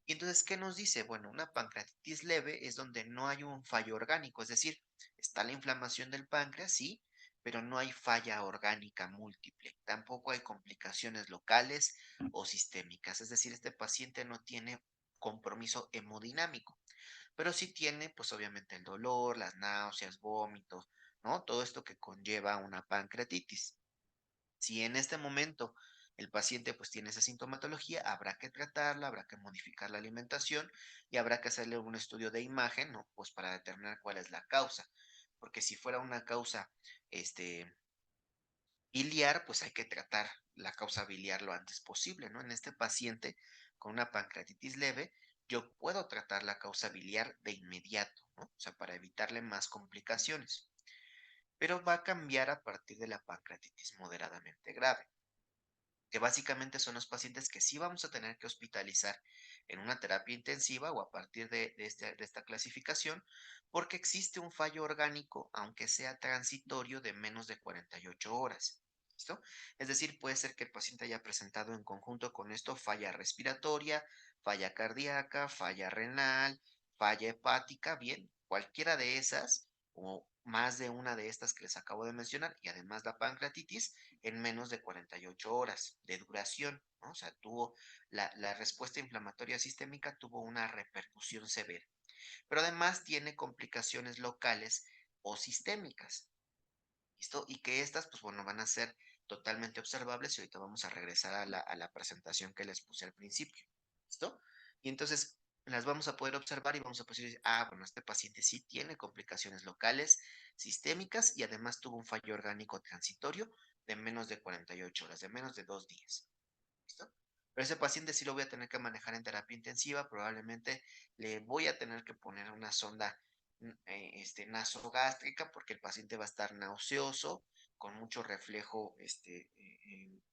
Y entonces, ¿qué nos dice? Bueno, una pancreatitis leve es donde no hay un fallo orgánico, es decir, está la inflamación del páncreas, sí, pero no hay falla orgánica múltiple. Tampoco hay complicaciones locales o sistémicas, es decir, este paciente no tiene compromiso hemodinámico, pero sí tiene, pues obviamente, el dolor, las náuseas, vómitos, ¿no? Todo esto que conlleva una pancreatitis. Si en este momento el paciente pues tiene esa sintomatología, habrá que tratarla, habrá que modificar la alimentación y habrá que hacerle un estudio de imagen, ¿no? Pues para determinar cuál es la causa. Porque si fuera una causa, este, biliar, pues hay que tratar la causa biliar lo antes posible, ¿no? En este paciente con una pancreatitis leve, yo puedo tratar la causa biliar de inmediato, ¿no? O sea, para evitarle más complicaciones. Pero va a cambiar a partir de la pancreatitis moderadamente grave, que básicamente son los pacientes que sí vamos a tener que hospitalizar en una terapia intensiva o a partir de esta clasificación, porque existe un fallo orgánico, aunque sea transitorio, de menos de 48 horas. ¿Listo? Es decir, puede ser que el paciente haya presentado en conjunto con esto falla respiratoria, falla cardíaca, falla renal, falla hepática, bien, cualquiera de esas o más de una de estas que les acabo de mencionar y además la pancreatitis en menos de 48 horas de duración, ¿no? O sea, tuvo la respuesta inflamatoria sistémica tuvo una repercusión severa, pero además tiene complicaciones locales o sistémicas, ¿listo? Y que estas, pues bueno, van a ser totalmente observables y ahorita vamos a regresar a la presentación que les puse al principio, ¿listo? Y entonces las vamos a poder observar y vamos a poder decir, ah, bueno, este paciente sí tiene complicaciones locales, sistémicas y además tuvo un fallo orgánico transitorio de menos de 48 horas, de menos de 2 días, ¿listo? Pero ese paciente sí lo voy a tener que manejar en terapia intensiva, probablemente le voy a tener que poner una sonda nasogástrica porque el paciente va a estar nauseoso, con mucho reflejo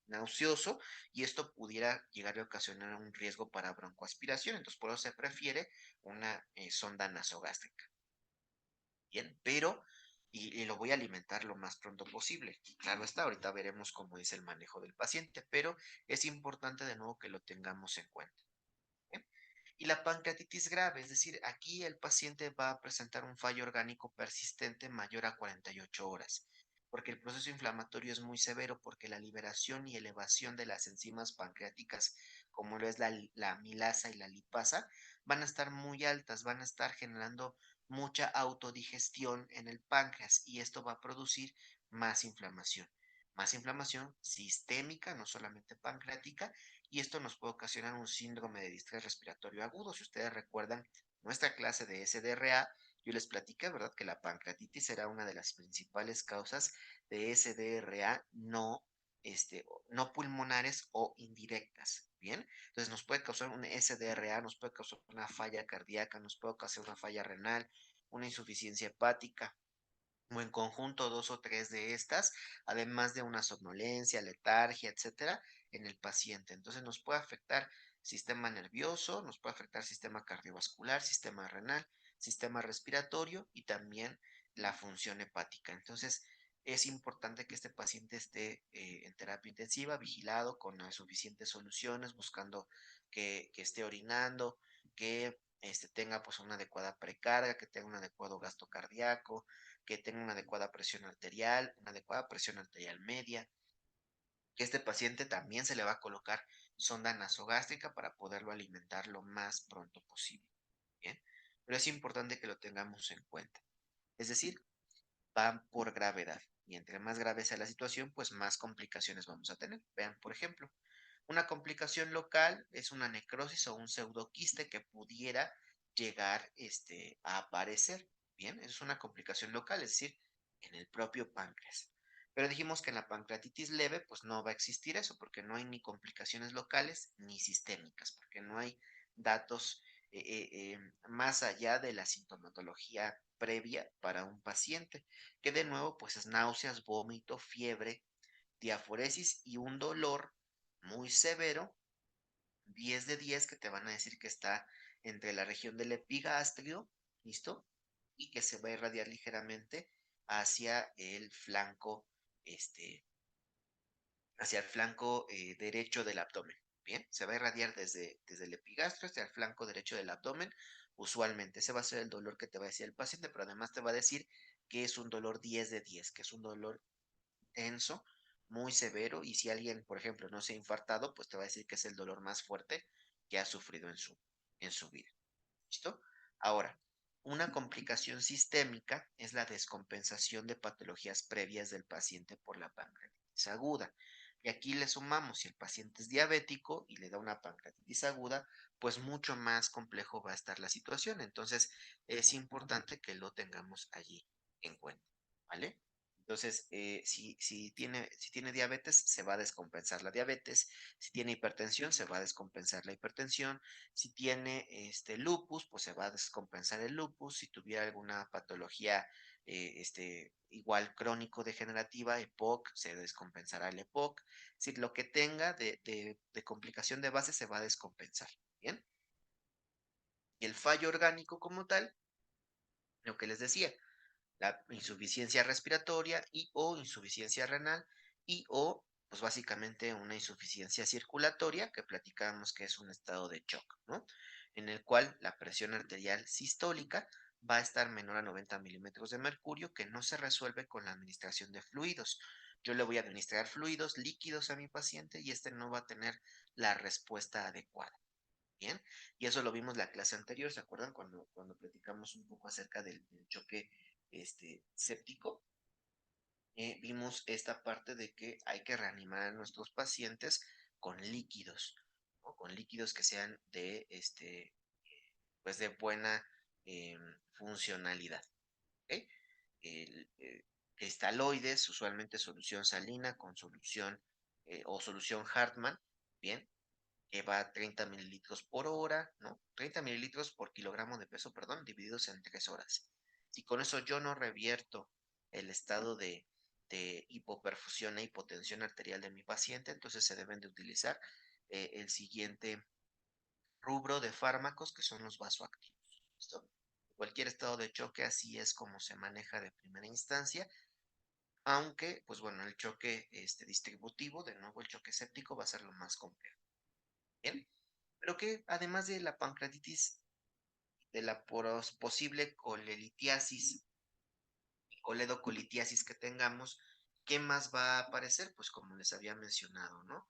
nauseoso, y esto pudiera llegar a ocasionar un riesgo para broncoaspiración, entonces por eso se prefiere una sonda nasogástrica. Bien, pero y lo voy a alimentar lo más pronto posible. Claro está, ahorita veremos cómo es el manejo del paciente, pero es importante de nuevo que lo tengamos en cuenta. ¿Bien? Y la pancreatitis grave, es decir, aquí el paciente va a presentar un fallo orgánico persistente mayor a 48 horas, porque el proceso inflamatorio es muy severo, porque la liberación y elevación de las enzimas pancreáticas, como lo es la amilasa y la lipasa, van a estar muy altas, van a estar generando mucha autodigestión en el páncreas y esto va a producir más inflamación. Más inflamación sistémica, no solamente pancreática, y esto nos puede ocasionar un síndrome de distrés respiratorio agudo. Si ustedes recuerdan nuestra clase de SDRA, yo les platiqué, ¿verdad?, que la pancreatitis era una de las principales causas de SDRA no pulmonares o indirectas. Bien, entonces nos puede causar un SDRA, nos puede causar una falla cardíaca, nos puede causar una falla renal, una insuficiencia hepática, o en conjunto dos o tres de estas, además de una somnolencia, letargia, etcétera, en el paciente. Entonces nos puede afectar sistema nervioso, nos puede afectar sistema cardiovascular, sistema renal, sistema respiratorio y también la función hepática. Entonces es importante que este paciente esté en terapia intensiva, vigilado con las suficientes soluciones, buscando que esté orinando, que tenga pues una adecuada precarga, que tenga un adecuado gasto cardíaco, que tenga una adecuada presión arterial media, que este paciente también se le va a colocar sonda nasogástrica para poderlo alimentar lo más pronto posible. Bien, pero es importante que lo tengamos en cuenta. Es decir, van por gravedad. y entre más grave sea la situación, pues más complicaciones vamos a tener. Vean, por ejemplo, una complicación local es una necrosis o un pseudoquiste que pudiera llegar a aparecer. Bien, eso es una complicación local, es decir, en el propio páncreas. Pero dijimos que en la pancreatitis leve, pues no va a existir eso, porque no hay ni complicaciones locales ni sistémicas, porque no hay datos más allá de la sintomatología previa para un paciente, que de nuevo, pues es náuseas, vómito, fiebre, diaforesis y un dolor muy severo, 10 de 10 que te van a decir que está entre la región del epigastrio, ¿listo? Y que se va a irradiar ligeramente hacia el flanco, este, hacia el flanco derecho del abdomen. Bien, se va a irradiar desde el epigastrio hasta el flanco derecho del abdomen. Usualmente ese va a ser el dolor que te va a decir el paciente, pero además te va a decir que es un dolor 10 de 10, que es un dolor tenso, muy severo, y si alguien, por ejemplo, no se ha infartado, pues te va a decir que es el dolor más fuerte que ha sufrido en su vida. ¿Listo? Ahora, una complicación sistémica es la descompensación de patologías previas del paciente por la pancreatitis aguda. Y aquí le sumamos, si el paciente es diabético y le da una pancreatitis aguda, pues mucho más complejo va a estar la situación. Entonces, es importante que lo tengamos allí en cuenta, ¿vale? Entonces, si tiene diabetes, se va a descompensar la diabetes. Si tiene hipertensión, se va a descompensar la hipertensión. Si tiene lupus, pues se va a descompensar el lupus. Si tuviera alguna patología igual crónico-degenerativa, EPOC, se descompensará el EPOC. Es decir, lo que tenga de complicación de base se va a descompensar. Bien. Y el fallo orgánico como tal, lo que les decía, la insuficiencia respiratoria y o insuficiencia renal y o pues básicamente una insuficiencia circulatoria que platicábamos que es un estado de shock, ¿no? En el cual la presión arterial sistólica va a estar menor a 90 milímetros de mercurio que no se resuelve con la administración de fluidos. Yo le voy a administrar fluidos líquidos a mi paciente y este no va a tener la respuesta adecuada. Bien, y eso lo vimos la clase anterior, ¿se acuerdan? Cuando platicamos un poco acerca del choque séptico, vimos esta parte de que hay que reanimar a nuestros pacientes con líquidos, o con líquidos que sean pues de buena funcionalidad. ¿Ok? El, cristaloides, usualmente solución salina con solución o solución Hartmann, bien, que va a 30 mililitros por hora, ¿no? 30 mililitros por kilogramo de peso, perdón, divididos en 3 horas. Si con eso yo no revierto el estado de hipoperfusión e hipotensión arterial de mi paciente, entonces se deben de utilizar el siguiente rubro de fármacos que son los vasoactivos. ¿Listo? Cualquier estado de choque así es como se maneja de primera instancia, aunque, pues bueno, el choque distributivo, de nuevo el choque séptico va a ser lo más complejo. Bien, pero que además de la pancreatitis, de la posible colelitiasis y coledocolitiasis que tengamos, ¿qué más va a aparecer? Pues como les había mencionado, ¿no?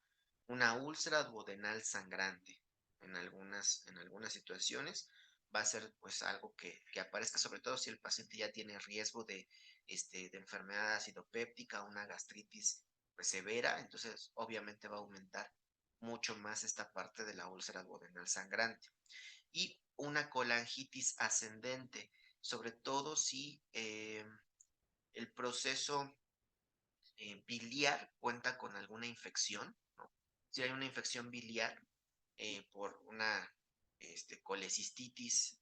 Una úlcera duodenal sangrante en algunas situaciones va a ser pues algo que aparezca, sobre todo si el paciente ya tiene riesgo de enfermedad acidopéptica, una gastritis pues, severa, entonces obviamente va a aumentar mucho más esta parte de la úlcera duodenal sangrante. Y una colangitis ascendente, sobre todo si el proceso biliar cuenta con alguna infección, ¿no? Si hay una infección biliar por una colecistitis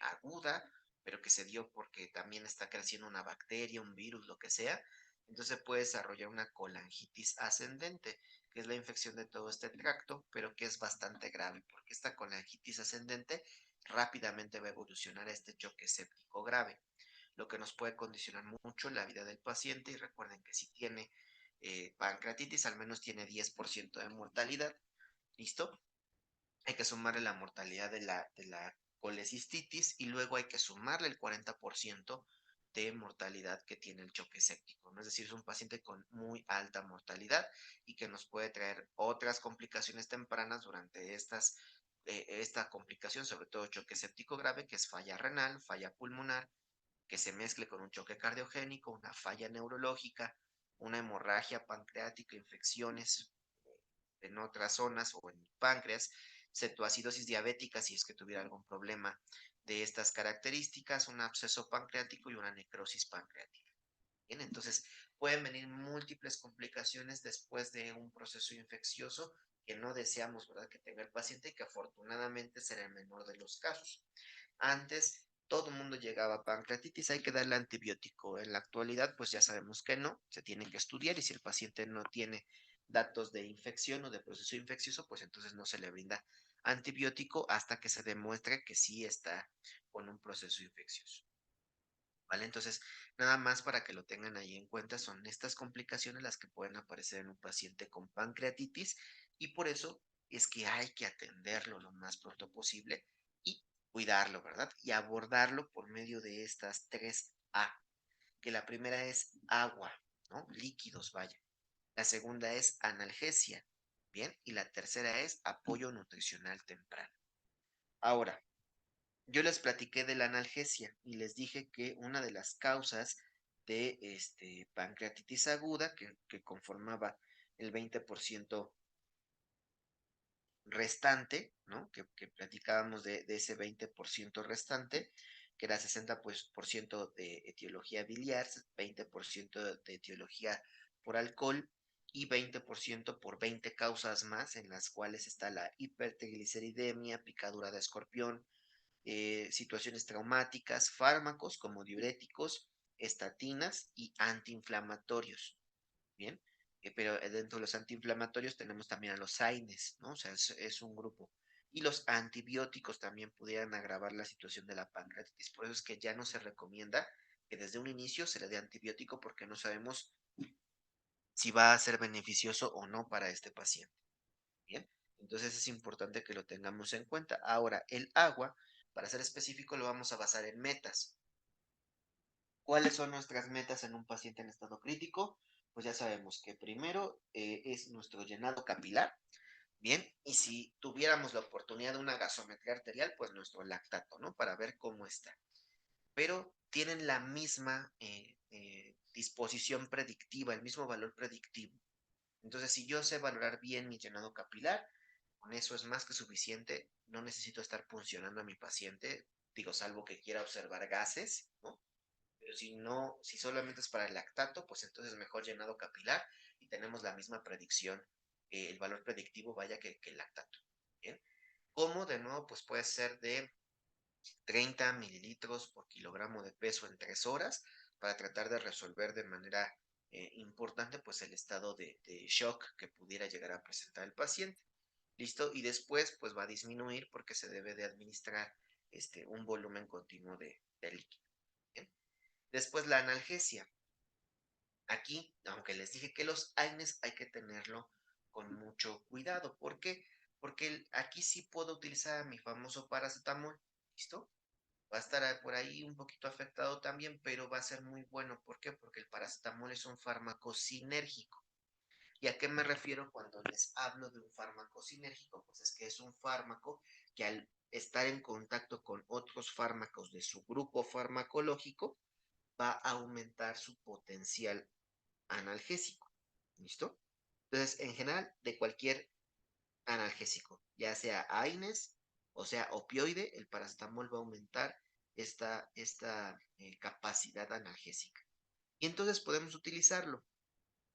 aguda, pero que se dio porque también está creciendo una bacteria, un virus, lo que sea, entonces puede desarrollar una colangitis ascendente, que es la infección de todo este tracto, pero que es bastante grave, porque esta colangitis ascendente rápidamente va a evolucionar a este choque séptico grave, lo que nos puede condicionar mucho la vida del paciente. Y recuerden que si tiene pancreatitis, al menos tiene 10% de mortalidad. ¿Listo? Hay que sumarle la mortalidad de la colecistitis y luego hay que sumarle el 40% de mortalidad que tiene el choque séptico, ¿no? Es decir, es un paciente con muy alta mortalidad y que nos puede traer otras complicaciones tempranas durante esta complicación, sobre todo choque séptico grave, que es falla renal, falla pulmonar, que se mezcle con un choque cardiogénico, una falla neurológica, una hemorragia pancreática, infecciones en otras zonas o en el páncreas, cetoacidosis diabética si es que tuviera algún problema de estas características, un absceso pancreático y una necrosis pancreática. Bien, entonces pueden venir múltiples complicaciones después de un proceso infeccioso que no deseamos, ¿verdad?, que tenga el paciente y que afortunadamente será el menor de los casos. Antes todo el mundo llegaba a pancreatitis, hay que darle antibiótico. En la actualidad, pues ya sabemos que no, se tiene que estudiar y si el paciente no tiene datos de infección o de proceso infeccioso, pues entonces no se le brinda antibiótico hasta que se demuestre que sí está con un proceso infeccioso. ¿Vale? Entonces, nada más para que lo tengan ahí en cuenta, son estas complicaciones las que pueden aparecer en un paciente con pancreatitis y por eso es que hay que atenderlo lo más pronto posible y cuidarlo, ¿verdad? Y abordarlo por medio de estas tres A, que la primera es agua, ¿no? Líquidos, vaya. La segunda es analgesia, ¿bien? Y la tercera es apoyo nutricional temprano. Ahora, yo les platiqué de la analgesia y les dije que una de las causas de pancreatitis aguda, que conformaba el 20% restante, ¿no? Que platicábamos de ese 20% restante, que era 60% de etiología biliar, 20% de etiología por alcohol y 20% por 20 causas más, en las cuales está la hipertrigliceridemia, picadura de escorpión, situaciones traumáticas, fármacos como diuréticos, estatinas y antiinflamatorios. Bien, pero dentro de los antiinflamatorios tenemos también a los AINES, ¿no? O sea, es un grupo. Y los antibióticos también pudieran agravar la situación de la pancreatitis. Por eso es que ya no se recomienda que desde un inicio se le dé antibiótico porque no sabemos si va a ser beneficioso o no para este paciente. Bien, entonces es importante que lo tengamos en cuenta. Ahora, el agua, para ser específico, lo vamos a basar en metas. ¿Cuáles son nuestras metas en un paciente en estado crítico? Pues ya sabemos que primero es nuestro llenado capilar, bien, y si tuviéramos la oportunidad de una gasometría arterial, pues nuestro lactato, ¿no? Para ver cómo está. Pero tienen la misma disposición predictiva, el mismo valor predictivo. Entonces, si yo sé valorar bien mi llenado capilar, con eso es más que suficiente. No necesito estar puncionando a mi paciente, digo, salvo que quiera observar gases, ¿no? Pero si no, si solamente es para el lactato, pues entonces mejor llenado capilar y tenemos la misma predicción, el valor predictivo vaya que el lactato. ¿Bien? ¿Cómo? De nuevo, pues puede ser de 30 mililitros por kilogramo de peso en 3 horas para tratar de resolver de manera importante pues el estado de shock que pudiera llegar a presentar el paciente. ¿Listo? Y después pues va a disminuir porque se debe de administrar un volumen continuo de líquido. ¿Bien? Después la analgesia. Aquí, aunque les dije que los AINES hay que tenerlo con mucho cuidado. ¿Por qué? Porque aquí sí puedo utilizar mi famoso paracetamol. ¿Listo? Va a estar por ahí un poquito afectado también, pero va a ser muy bueno. ¿Por qué? Porque el paracetamol es un fármaco sinérgico. ¿Y a qué me refiero cuando les hablo de un fármaco sinérgico? Pues es que es un fármaco que al estar en contacto con otros fármacos de su grupo farmacológico va a aumentar su potencial analgésico. ¿Listo? Entonces, en general, de cualquier analgésico, ya sea AINES o sea opioide, el paracetamol va a aumentar esta capacidad analgésica. Y entonces podemos utilizarlo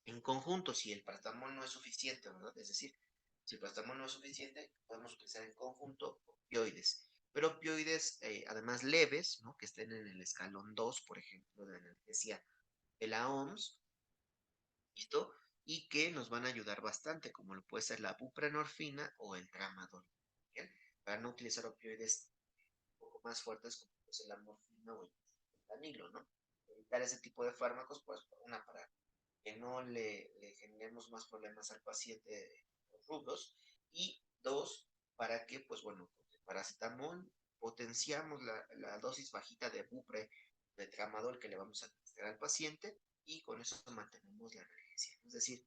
en conjunto si el paracetamol no es suficiente, ¿verdad? Es decir, si el paracetamol no es suficiente, podemos utilizar en conjunto opioides. Pero opioides, además leves, ¿no? Que estén en el escalón 2, por ejemplo, de analgesia de la OMS, ¿listo? Y que nos van a ayudar bastante, como lo puede ser la buprenorfina o el tramadol. ¿Bien? Para no utilizar opioides un poco más fuertes como puede ser la morfina o el fentanilo, ¿no? Evitar ese tipo de fármacos, pues una para que no le generemos más problemas al paciente de los rubros y dos, para que, pues bueno, con el paracetamol potenciamos la dosis bajita de bupre, de tramadol que le vamos a administrar al paciente y con eso mantenemos la analgesia. Es decir,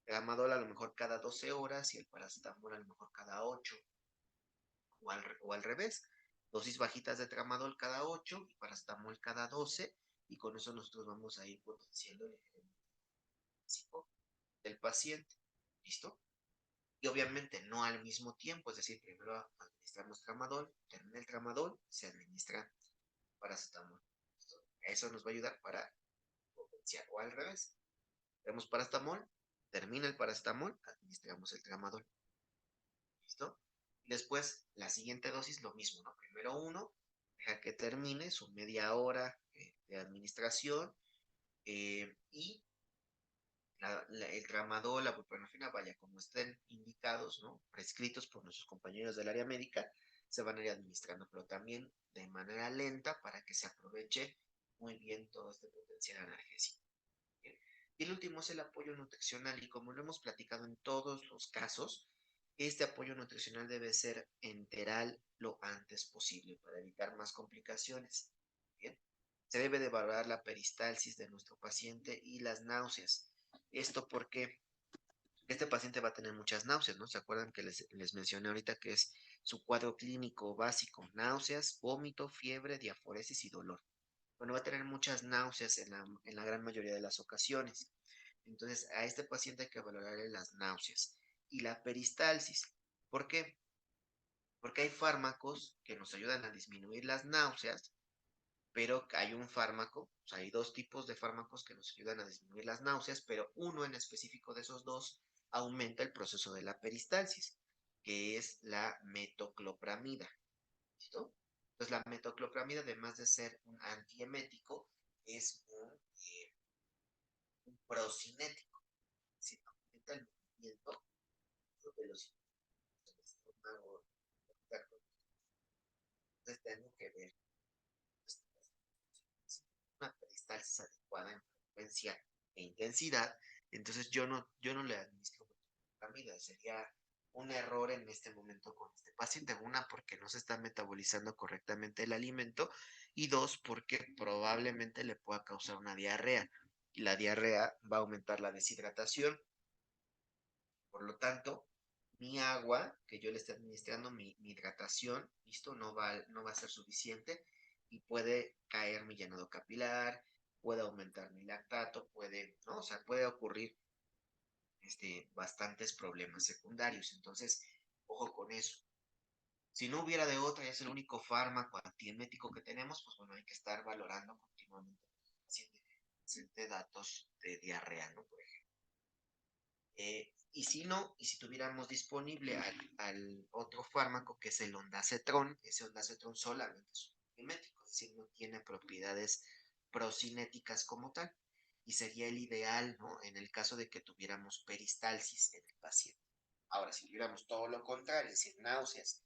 tramadol a lo mejor cada 12 horas y el paracetamol a lo mejor cada 8 o al revés. dosis bajitas de tramadol cada 8 y paracetamol cada 12, y con eso nosotros vamos a ir potenciando el ejercicio físico del paciente. ¿Listo? Y obviamente no al mismo tiempo, es decir, primero administramos tramadol, termina el tramadol, se administra paracetamol. ¿Listo? Eso nos va a ayudar para potenciar, o al revés. Tenemos paracetamol, termina el paracetamol, administramos el tramadol. ¿Listo? Y después, la siguiente dosis, lo mismo, ¿no? Primero uno, deja que termine su media hora de administración, y el tramadol, la buprenorfina, vaya, como estén indicados, ¿no? Prescritos por nuestros compañeros del área médica, se van a ir administrando, pero también de manera lenta para que se aproveche muy bien todo este potencial analgésico. ¿Bien? Y el último es el apoyo nutricional, y como lo hemos platicado en todos los casos, este apoyo nutricional debe ser enteral lo antes posible para evitar más complicaciones. Bien, se debe de valorar la peristalsis de nuestro paciente y las náuseas. Esto porque este paciente va a tener muchas náuseas, ¿no? ¿Se acuerdan que les mencioné ahorita que es su cuadro clínico básico? Náuseas, vómito, fiebre, diaforesis y dolor. Bueno, va a tener muchas náuseas en la gran mayoría de las ocasiones. Entonces, a este paciente hay que valorarle las náuseas y la peristalsis. ¿Por qué? Porque hay fármacos que nos ayudan a disminuir las náuseas, pero hay un fármaco, o sea, hay dos tipos de fármacos que nos ayudan a disminuir las náuseas, pero uno en específico de esos dos aumenta el proceso de la peristalsis, que es la metoclopramida. ¿Listo? Entonces, la metoclopramida, además de ser un antiemético, es un procinético, es decir, aumenta el movimiento de los estómago. Entonces, tengo que ver una peristalsis adecuada en frecuencia e intensidad. Entonces, yo no le administro metoclopramida. Sería un error en este momento con este paciente. Una, porque no se está metabolizando correctamente el alimento, y dos, porque probablemente le pueda causar una diarrea. Y la diarrea va a aumentar la deshidratación. Por lo tanto, mi agua que yo le esté administrando, mi hidratación, ¿listo? No va a ser suficiente, y puede caer mi llenado capilar, puede aumentar mi lactato, puede, ¿no? O sea, puede ocurrir bastantes problemas secundarios. Entonces, ojo con eso. Si no hubiera de otra, y es el único fármaco antiemético que tenemos, pues bueno, hay que estar valorando continuamente si presente datos de diarrea, ¿no? Por ejemplo. Y si no, y si tuviéramos disponible al otro fármaco que es el ondansetron, ese ondansetron solamente es un antiemético, es decir, no tiene propiedades procinéticas como tal, y sería el ideal, ¿no? En el caso de que tuviéramos peristalsis en el paciente. Ahora, si tuviéramos todo lo contrario, es decir, náuseas,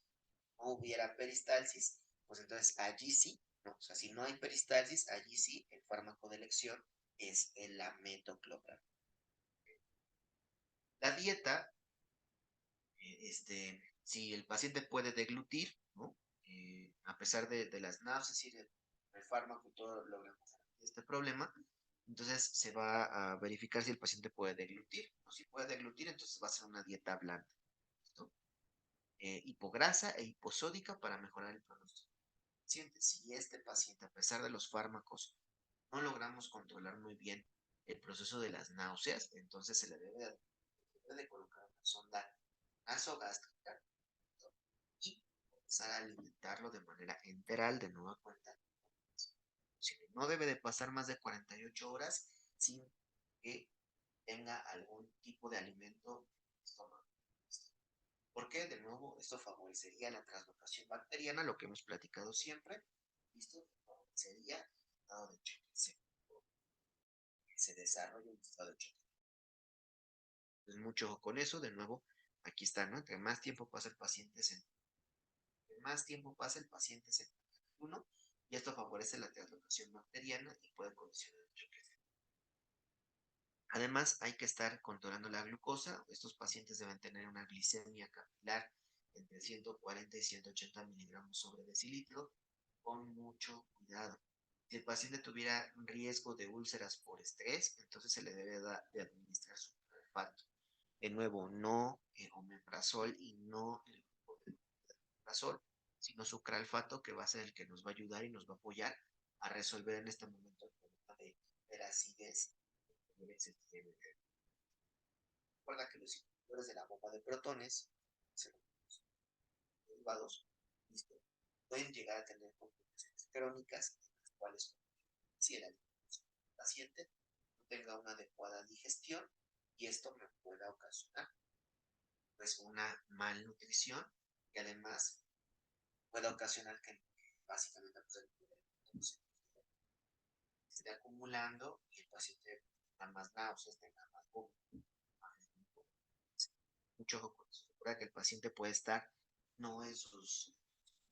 no hubiera peristalsis, pues entonces allí sí, ¿no? O sea, si no hay peristalsis, allí sí el fármaco de elección es el metoclopramida. La dieta, si el paciente puede deglutir, ¿no? A pesar de las náuseas y del fármaco y todo, logramos este problema, entonces se va a verificar si el paciente puede deglutir. O si puede deglutir, entonces va a ser una dieta blanda. ¿Listo? Hipograsa e hiposódica para mejorar el pronóstico del paciente. Si este paciente, a pesar de los fármacos, no logramos controlar muy bien el proceso de las náuseas, entonces se le debe de colocar una sonda nasogástrica y empezar a alimentarlo de manera enteral de nueva cuenta. No debe de pasar más de 48 horas sin que tenga algún tipo de alimento en el estómago. Porque, de nuevo, esto favorecería la translocación bacteriana, lo que hemos platicado siempre. ¿Listo? Favorecería el estado de choque, que se desarrolle un estado de choque. Entonces, mucho ojo con eso. De nuevo, aquí está, ¿no? Entre más tiempo pasa el paciente en uno, y esto favorece la translocación bacteriana y puede condicionar el choque. Además, hay que estar controlando la glucosa. Estos pacientes deben tener una glicemia capilar entre 140 y 180 miligramos sobre decilitro, con mucho cuidado. Si el paciente tuviera riesgo de úlceras por estrés, entonces se le debe de administrar su sulfato. De nuevo, no omeprazol y no el omeprazol. sino sucralfato, que va a ser el que nos va a ayudar y nos va a apoyar a resolver en este momento el problema de la acidez. Recuerda que los inhibidores de la bomba de protones, derivados, ¿listo? Pueden llegar a tener complicaciones crónicas, en las cuales, si el paciente no tenga una adecuada digestión, y esto me pueda ocasionar pues una malnutrición, y además puede ocasionar que básicamente pues, el se esté acumulando y el paciente tenga más náuseas, tenga más vómitos. Mucho ojo con eso. Recuerda que el paciente puede estar no en sus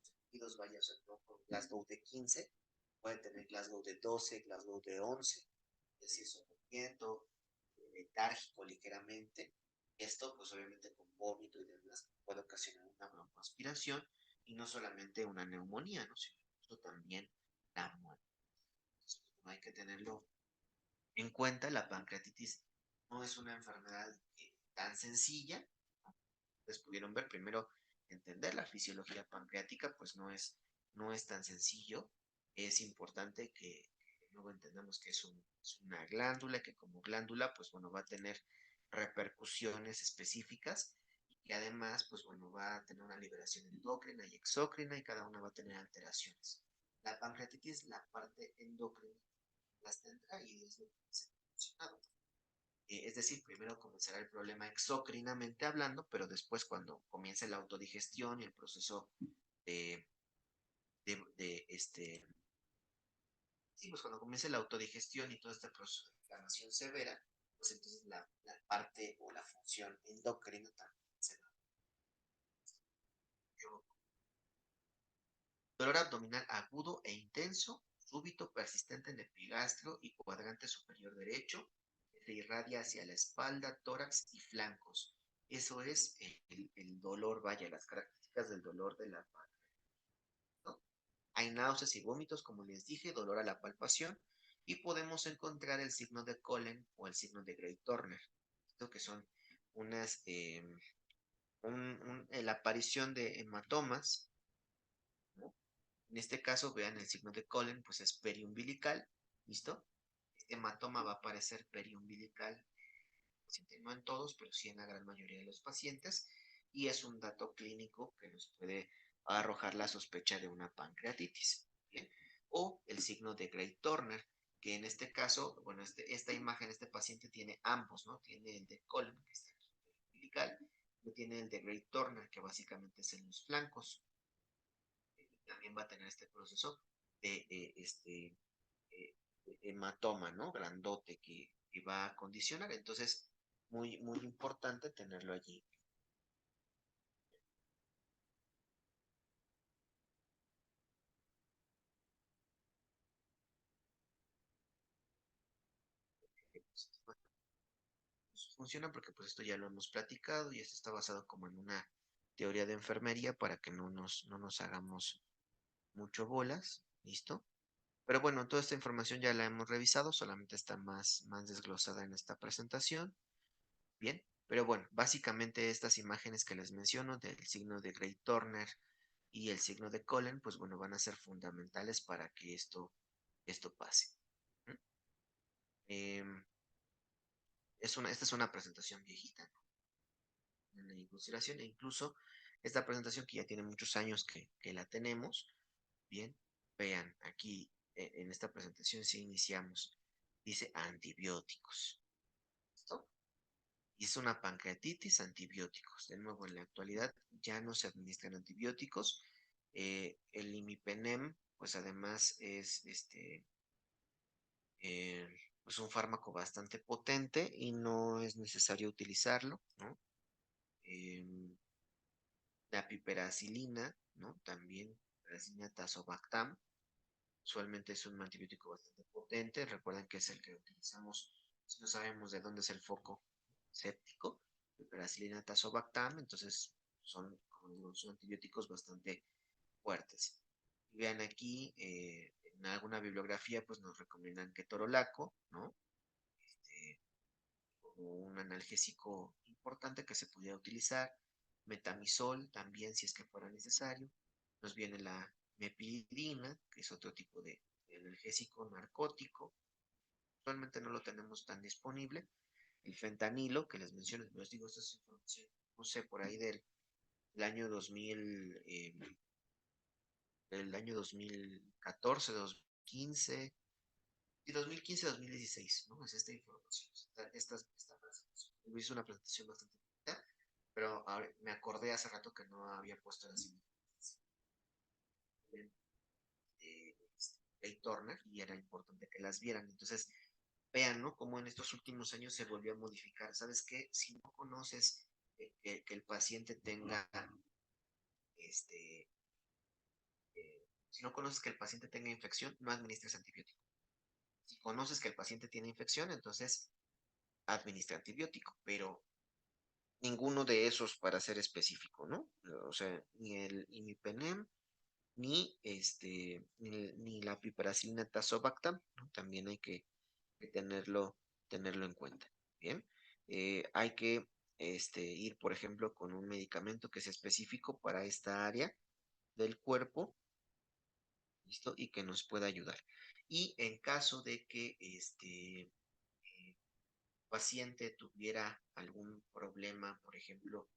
sentidos, vaya, o sea, no con Glasgow de 15, puede tener Glasgow de 12, Glasgow de 11, es decir, sofocamiento, letárgico ligeramente. Esto, pues obviamente con vómito y demás, puede ocasionar una broncoaspiración y no solamente una neumonía, ¿no? Sino también la muerte. Entonces, pues, no hay que tenerlo en cuenta. La pancreatitis no es una enfermedad tan sencilla. Ustedes pudieron ver primero, entender la fisiología pancreática, pues no es tan sencillo. Es importante que luego entendamos que es una glándula, que como glándula, pues bueno, va a tener repercusiones específicas y que además, pues bueno, va a tener una liberación endocrina y exócrina y cada una va a tener alteraciones. La pancreatitis, la parte endocrina, las tendrá y es lo que se ha mencionado. Es decir, primero comenzará el problema exócrinamente hablando, pero después cuando comience la autodigestión y el proceso de, sí, pues cuando comience la autodigestión y todo este proceso de inflamación severa, pues entonces la parte o la función endocrina también se va. Dolor abdominal agudo e intenso, súbito, persistente en epigastrio y cuadrante superior derecho, que se irradia hacia la espalda, tórax y flancos. Eso es el dolor, vaya, las características del dolor de la panza, ¿no? Hay náuseas y vómitos, como les dije, dolor a la palpación, y podemos encontrar el signo de Collen o el signo de Gray-Turner, esto que son unas, la aparición de hematomas, ¿no? En este caso, vean el signo de Collen, pues es periumbilical, ¿listo? Este hematoma va a aparecer periumbilical, no en todos, pero sí en la gran mayoría de los pacientes, y es un dato clínico que nos puede arrojar la sospecha de una pancreatitis, ¿bien? O el signo de Gray-Turner, que en este caso, bueno, esta imagen, este paciente tiene ambos, ¿no? Tiene el de Collen, que es umbilical, y tiene el de Gray-Turner, que básicamente es en los flancos. También va a tener este proceso de eh, hematoma, ¿no? Grandote que va a condicionar. Entonces, muy importante tenerlo allí. Pues, funciona porque pues esto ya lo hemos platicado y esto está basado como en una teoría de enfermería para que no nos hagamos mucho bolas, ¿listo? Pero bueno, toda esta información ya la hemos revisado, solamente está más desglosada en esta presentación. Bien, pero bueno, básicamente estas imágenes que les menciono del signo de Gray-Turner y el signo de Collen, pues bueno, van a ser fundamentales para que esto pase. ¿Mm? Em, esta es una presentación viejita, ¿no? En consideración, e incluso esta presentación que ya tiene muchos años que la tenemos, bien, vean, aquí en esta presentación si iniciamos, dice antibióticos. ¿Listo? Y es una pancreatitis, antibióticos. De nuevo, en la actualidad ya no se administran antibióticos. El imipenem, pues además es eh, pues un fármaco bastante potente y no es necesario utilizarlo, ¿no? Em, la piperacilina, ¿no? También, piperacilina tazobactam, usualmente es un antibiótico bastante potente. Recuerden que es el que utilizamos si no sabemos de dónde es el foco séptico, piperacilina tazobactam, entonces son, como digo, son antibióticos bastante fuertes. Y vean aquí, en alguna bibliografía, pues nos recomiendan ketorolaco, ¿no? Como un analgésico importante que se pudiera utilizar, metamizol también si es que fuera necesario. nos viene la mepidina, que es otro tipo de analgésico narcótico. Actualmente no lo tenemos tan disponible. El fentanilo, que les menciono, les digo, esta es información, no sé, por ahí del año 2000, del año 2014, 2015, y 2015-2016, ¿no? Es esta información, esta presentación. Hice una presentación bastante bonita, pero ahora me acordé hace rato que no había puesto las imágenes el Turner y era importante que las vieran. Entonces, vean, ¿no? Cómo en estos últimos años se volvió a modificar. ¿Sabes qué? Si no conoces que el paciente tenga, este, si no conoces que el paciente tenga infección, no administres antibiótico. Si conoces que el paciente tiene infección, entonces administra antibiótico, pero ninguno de esos para ser específico, ¿no? O sea, ni el imipenem, ni la piperacillina tazobactam, ¿no? También hay que tenerlo en cuenta. Bien, hay que ir, por ejemplo, con un medicamento que sea específico para esta área del cuerpo, ¿listo? Y que nos pueda ayudar. Y en caso de que paciente tuviera algún problema, por ejemplo,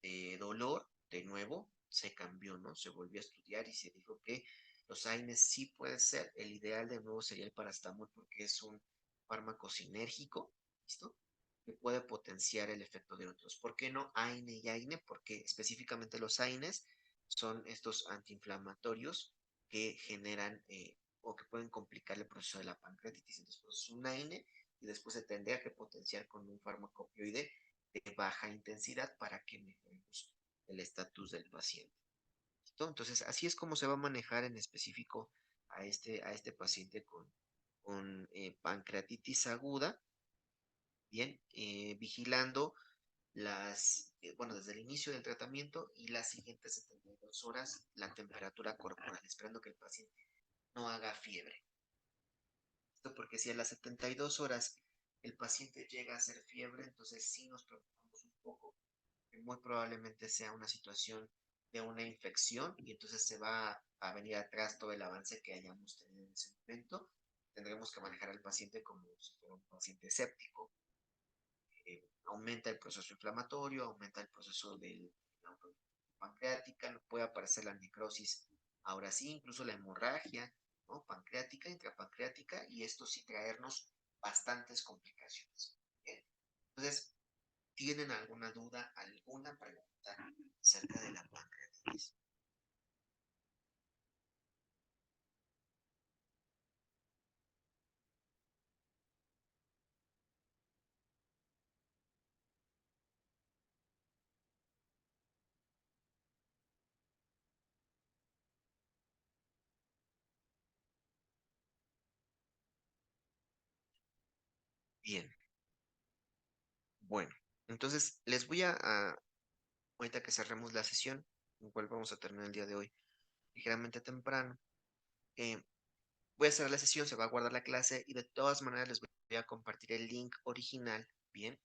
de dolor, de nuevo, se cambió, ¿no? Se volvió a estudiar y se dijo que los AINES sí puede ser. El ideal de nuevo sería el paracetamol porque es un fármaco sinérgico, ¿listo? Que puede potenciar el efecto de otros. ¿Por qué no AINE y AINE? Porque específicamente los AINES son estos antiinflamatorios que generan o que pueden complicar el proceso de la pancreatitis. Entonces, pues, es un AINE y después se tendría que potenciar con un fármaco opioide de baja intensidad para que mejoremos el estatus del paciente. ¿Listo? Entonces, así es como se va a manejar en específico a este paciente con pancreatitis aguda, bien, vigilando bueno, desde el inicio del tratamiento y las siguientes 72 horas la temperatura corporal, esperando que el paciente no haga fiebre. Esto porque si a las 72 horas el paciente llega a hacer fiebre, entonces sí nos preocupamos un poco, que muy probablemente sea una situación de una infección y entonces se va a venir atrás todo el avance que hayamos tenido en ese momento. Tendremos que manejar al paciente como si fuera un paciente séptico. Aumenta el proceso inflamatorio, aumenta el proceso de la pancreática, puede aparecer la necrosis, ahora sí, incluso la hemorragia, ¿no? Pancreática, intrapancreática, y esto sí traernos bastantes complicaciones. ¿Bien? Entonces, ¿tienen alguna duda, alguna pregunta acerca de la pancreatitis? Bien, bueno, entonces les voy ahorita que cerremos la sesión, igual vamos a terminar el día de hoy ligeramente temprano, eh, voy a cerrar la sesión, se va a guardar la clase y de todas maneras les voy a compartir el link original, bien,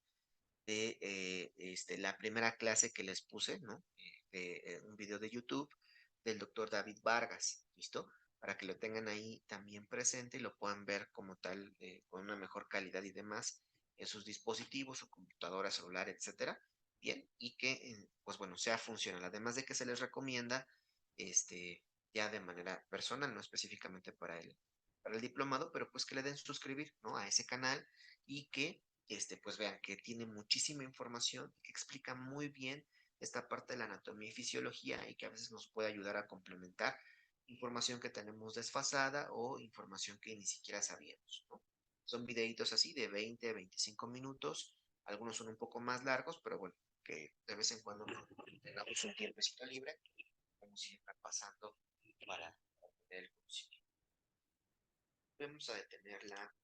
de la primera clase que les puse, ¿no? Un video de YouTube del doctor David Vargas, ¿listo? Para que lo tengan ahí también presente y lo puedan ver como tal, con una mejor calidad y demás en sus dispositivos, su computadora, celular, etcétera. Bien, y que, pues bueno, sea funcional. Además de que se les recomienda, ya de manera personal, no específicamente para el diplomado, pero pues que le den suscribir, ¿no? A ese canal y que pues vean que tiene muchísima información, que explica muy bien esta parte de la anatomía y fisiología y que a veces nos puede ayudar a complementar información que tenemos desfasada o información que ni siquiera sabíamos, ¿no? Son videitos así de 20 a 25 minutos, algunos son un poco más largos, pero bueno, que de vez en cuando tengamos un tiempecito libre, vamos a ir repasando para tener el conocimiento. Vamos a detenerla